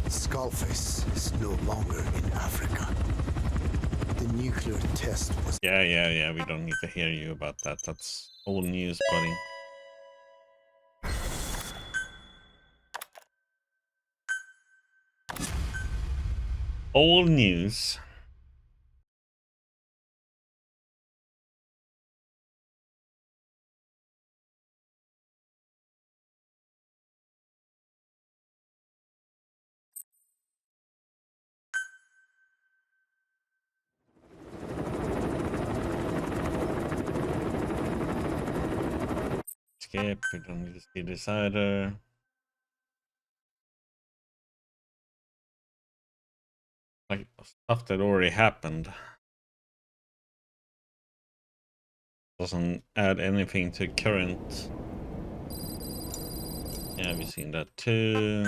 H: Skullface is no longer in Africa. The nuclear test was...
B: Yeah, we don't need to hear you about that. That's old news, buddy. Old news. Skip, we don't need to see this either. Like stuff that already happened. Doesn't add anything to current. Yeah, we've seen that too.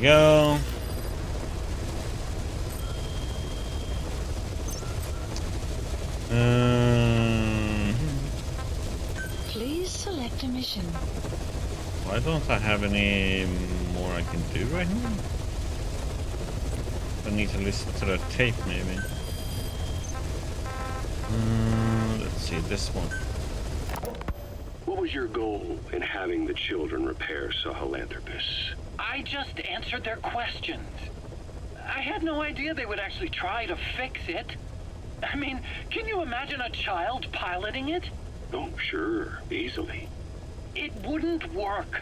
B: There we go.
A: Please select a mission.
B: Why don't I have any more I can do right now? I need to listen to the tape maybe. Let's see this one.
D: What was your goal in having the children repair Sahelanthropus?
I: I just answered their questions. I had no idea they would actually try to fix it. I mean, can you imagine a child piloting it?
D: Oh, sure, easily.
I: It wouldn't work.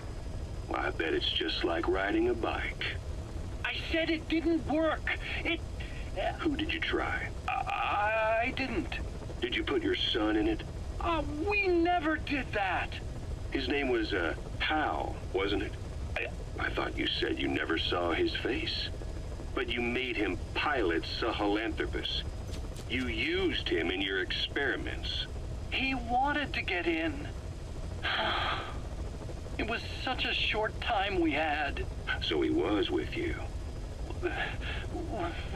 D: Well, I bet it's just like riding a bike.
I: I said it didn't work.
D: Who did you try?
I: I didn't.
D: Did you put your son in it?
I: We never did that.
D: His name was, Hal, wasn't it? I thought you said you never saw his face. But you made him pilot Sahelanthropus. You used him in your experiments.
I: He wanted to get in. It was such a short time we had.
D: So he was with you.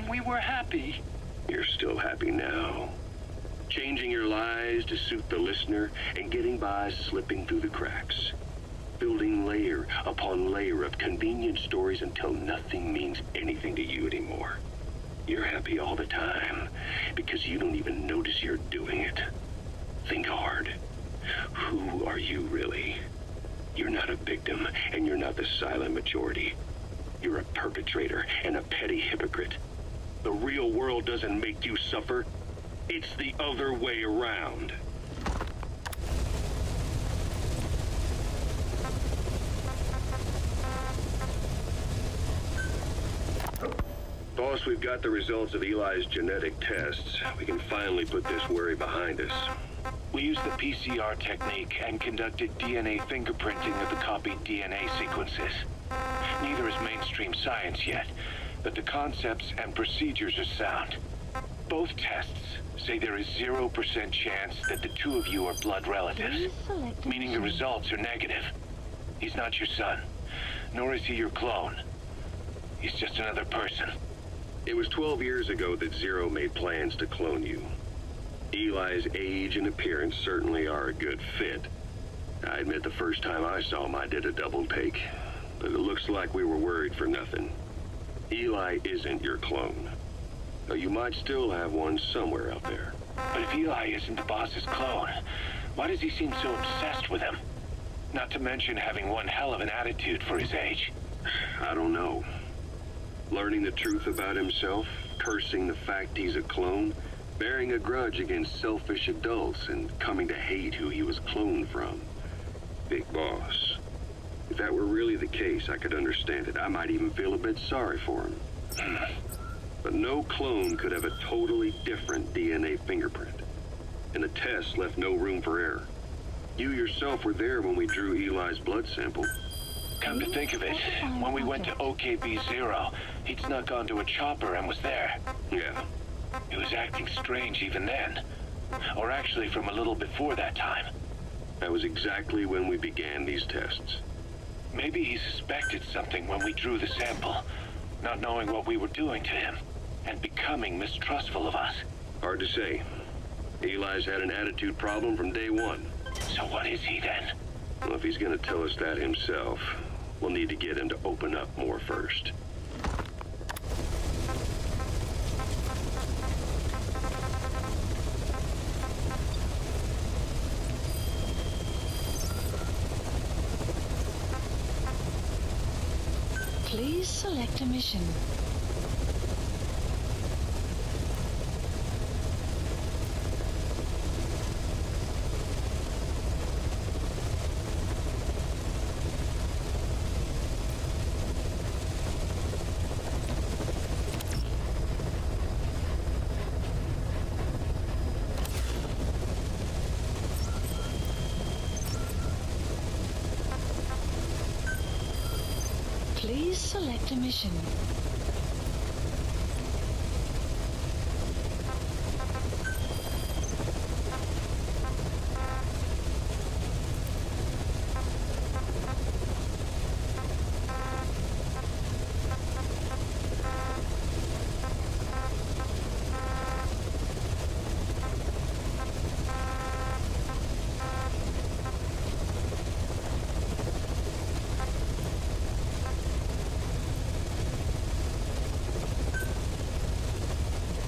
I: We were happy.
D: You're still happy now. Changing your lies to suit the listener and getting by slipping through the cracks. Building layer upon layer of convenient stories until nothing means anything to you anymore. You're happy all the time because you don't even notice you're doing it. Think hard. Who are you really? You're not a victim and you're not the silent majority. You're a perpetrator and a petty hypocrite. The real world doesn't make you suffer. It's the other way around. Boss, we've got the results of Eli's genetic tests. We can finally put this worry behind us.
C: We used the PCR technique and conducted DNA fingerprinting of the copied DNA sequences. Neither is mainstream science yet, but the concepts and procedures are sound. Both tests say there is 0% chance that the two of you are blood relatives,
A: Please select a
C: meaning the
A: mission.
C: results are negative. He's not your son, nor is he your clone. He's just another person.
D: It was 12 years ago that Zero made plans to clone you. Eli's age and appearance certainly are a good fit. I admit the first time I saw him I did a double take, but it looks like we were worried for nothing. Eli isn't your clone. Though you might still have one somewhere out there.
C: But if Eli isn't the boss's clone, why does he seem so obsessed with him? Not to mention having one hell of an attitude for his age.
D: I don't know. Learning the truth about himself, cursing the fact he's a clone, bearing a grudge against selfish adults, and coming to hate who he was cloned from. Big boss. If that were really the case, I could understand it. I might even feel a bit sorry for him. But no clone could have a totally different DNA fingerprint. And the test left no room for error. You yourself were there when we drew Eli's blood sample.
C: Come to think of it, when we went to OKB-0, he'd snuck onto a chopper and was there.
D: Yeah.
C: He was acting strange even then. Or actually from a little before that time.
D: That was exactly when we began these tests.
C: Maybe he suspected something when we drew the sample, not knowing what we were doing to him, and becoming mistrustful of us.
D: Hard to say. Eli's had an attitude problem from day one.
C: So what is he then?
D: Well, if he's gonna tell us that himself, we'll need to get him to open up more first.
A: Please select a mission. Please select a mission.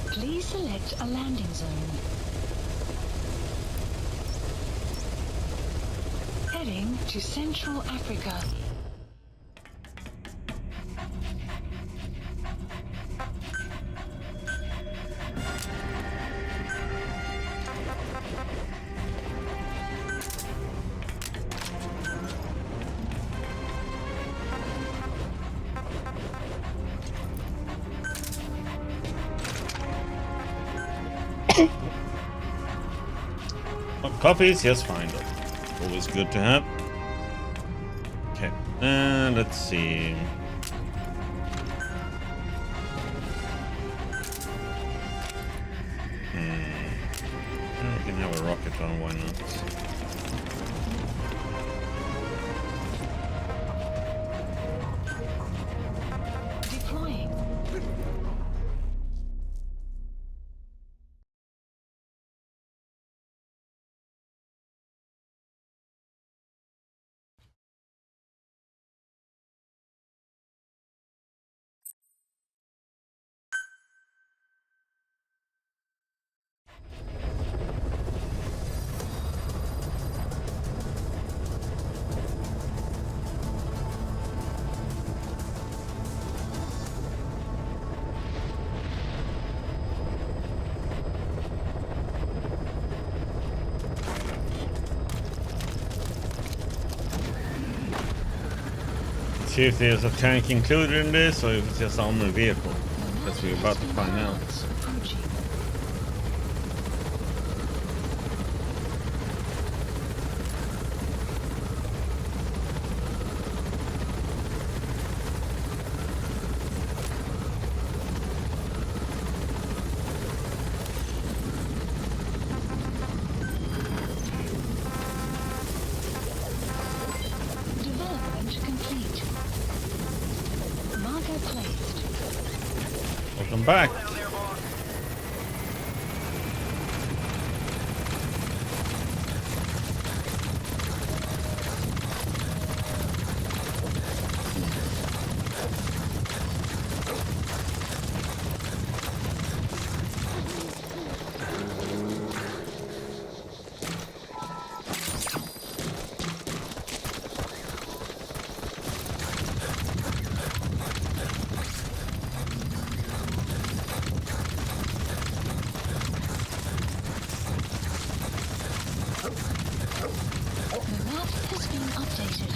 A: Please select a landing zone. Heading to Central Africa.
B: Copies? Yes, fine. Always good to have. Okay, let's see. We can have a rocket on, why not?
A: Deploying.
B: See if there's a tank included in this or if it's just on the vehicle. That's what we're about to find out.
A: Development complete. Marker placed.
B: Welcome back.
A: The map has been updated.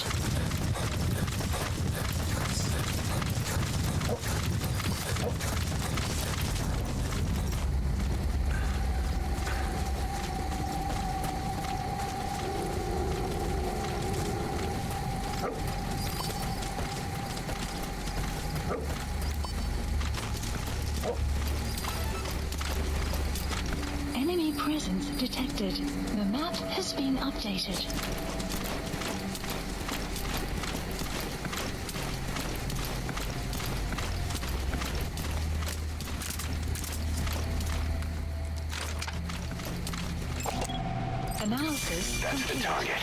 A: Enemy presence detected. The map has been updated. Analysis
C: That's the
A: complete.
C: target.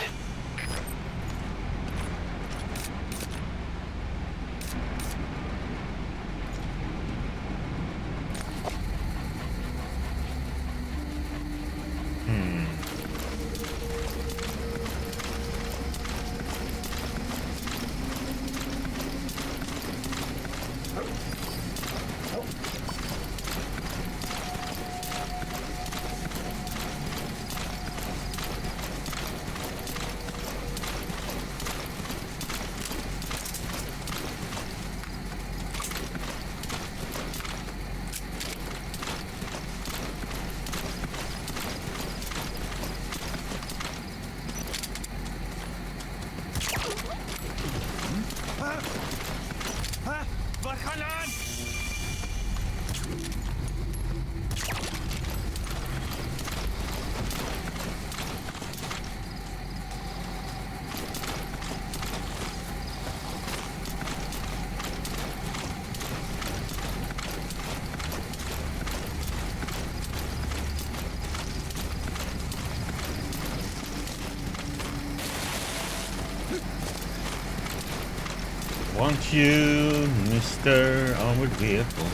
B: Want you, Mr. Armored Vehicle.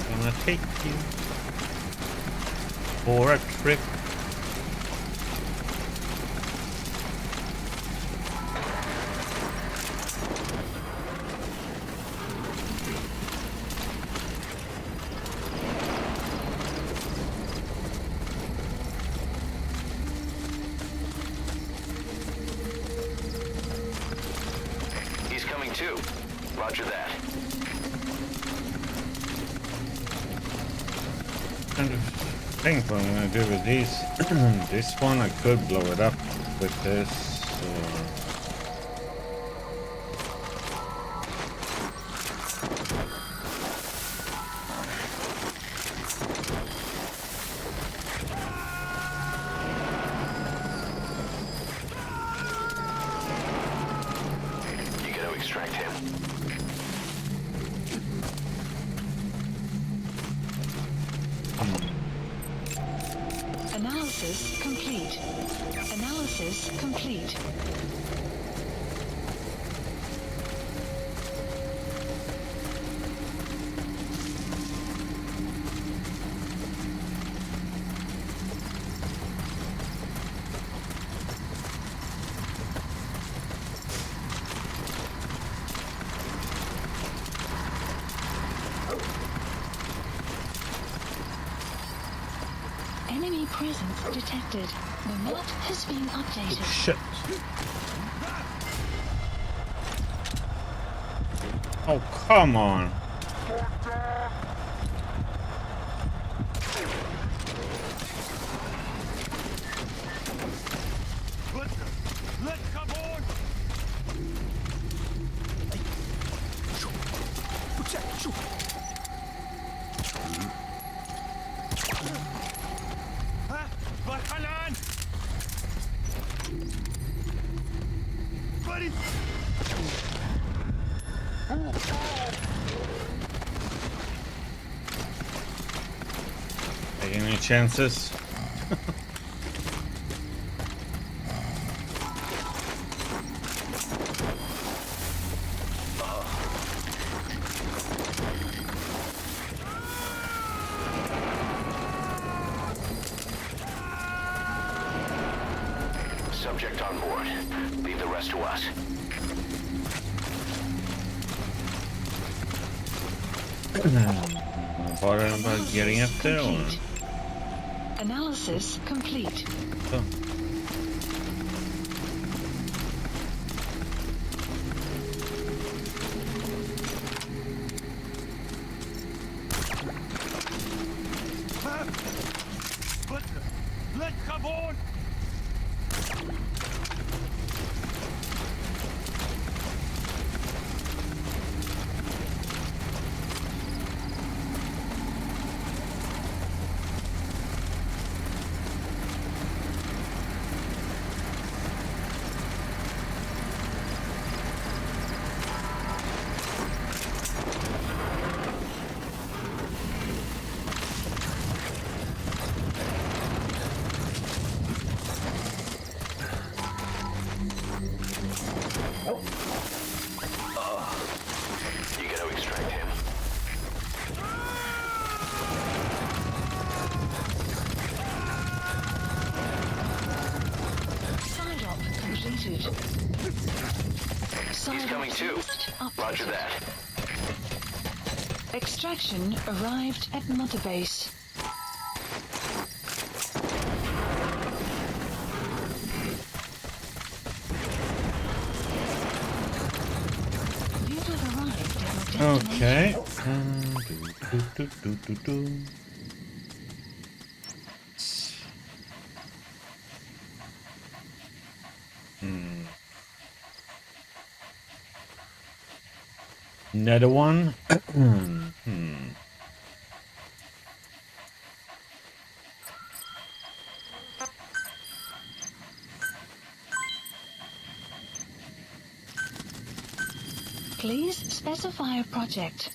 B: Gonna take you for a trip.
C: He's coming too. Roger that.
B: Kind of think what I'm gonna do with these. This one I could blow it up with this. Or...
C: You gotta extract him.
A: Analysis complete. Analysis complete. Enemy presence detected. The map has been updated.
B: Shit. Oh, come on.
F: Let's come on! Protect you! Buddy!
B: Taking any chances?
C: Subject on board. Leave the rest to us.
B: Bara about getting up there or?
A: Analysis complete.
B: So.
D: You gotta extract him.
A: Side op completed. Side
D: He's coming
A: op
D: too.
A: updated.
D: Roger that.
A: Extraction arrived at Mother Base. You have arrived at your destination.
B: Okay. Another one.
A: Please specify a project.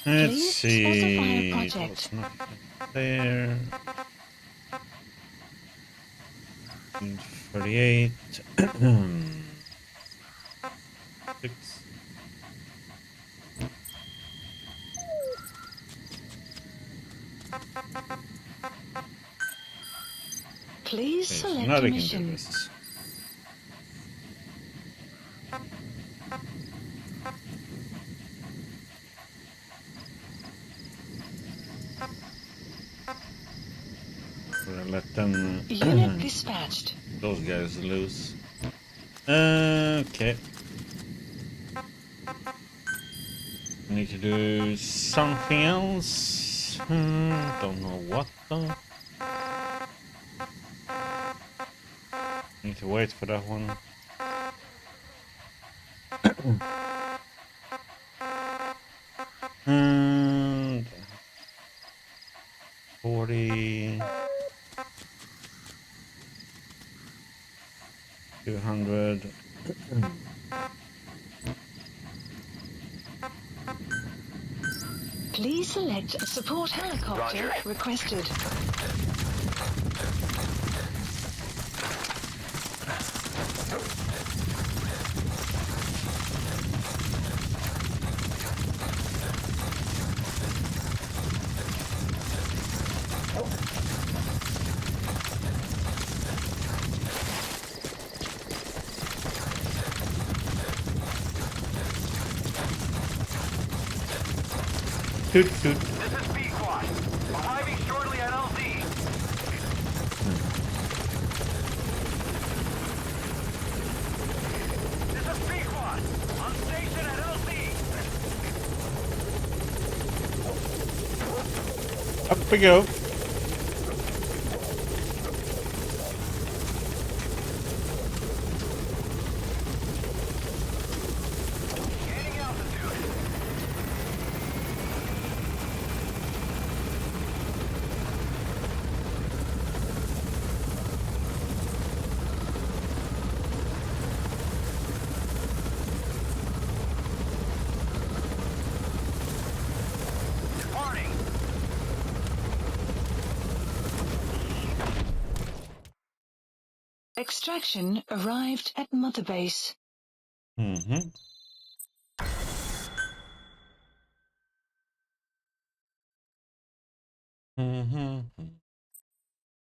B: Let's
A: Please specify a
B: see.
A: project.
B: That's nothing there. 38. 6.
A: Please
B: Okay, so
A: select
B: now
A: a
B: they can do
A: mission.
B: this. We're gonna let them
A: Unit dispatched.
B: those guys loose. Okay. I need to do something else. Don't know what though. Need to wait for that one. And 40, 200.
A: Please select a support helicopter
D: Roger.
A: requested.
B: Toot toot.
I: This is B-Quad. Arriving shortly at LZ. This is B-Quad. On station at LZ.
B: Up we go.
I: Gaining altitude. Departing.
A: Extraction arrived at Mother Base.
B: Mm-hmm. Mm-hmm.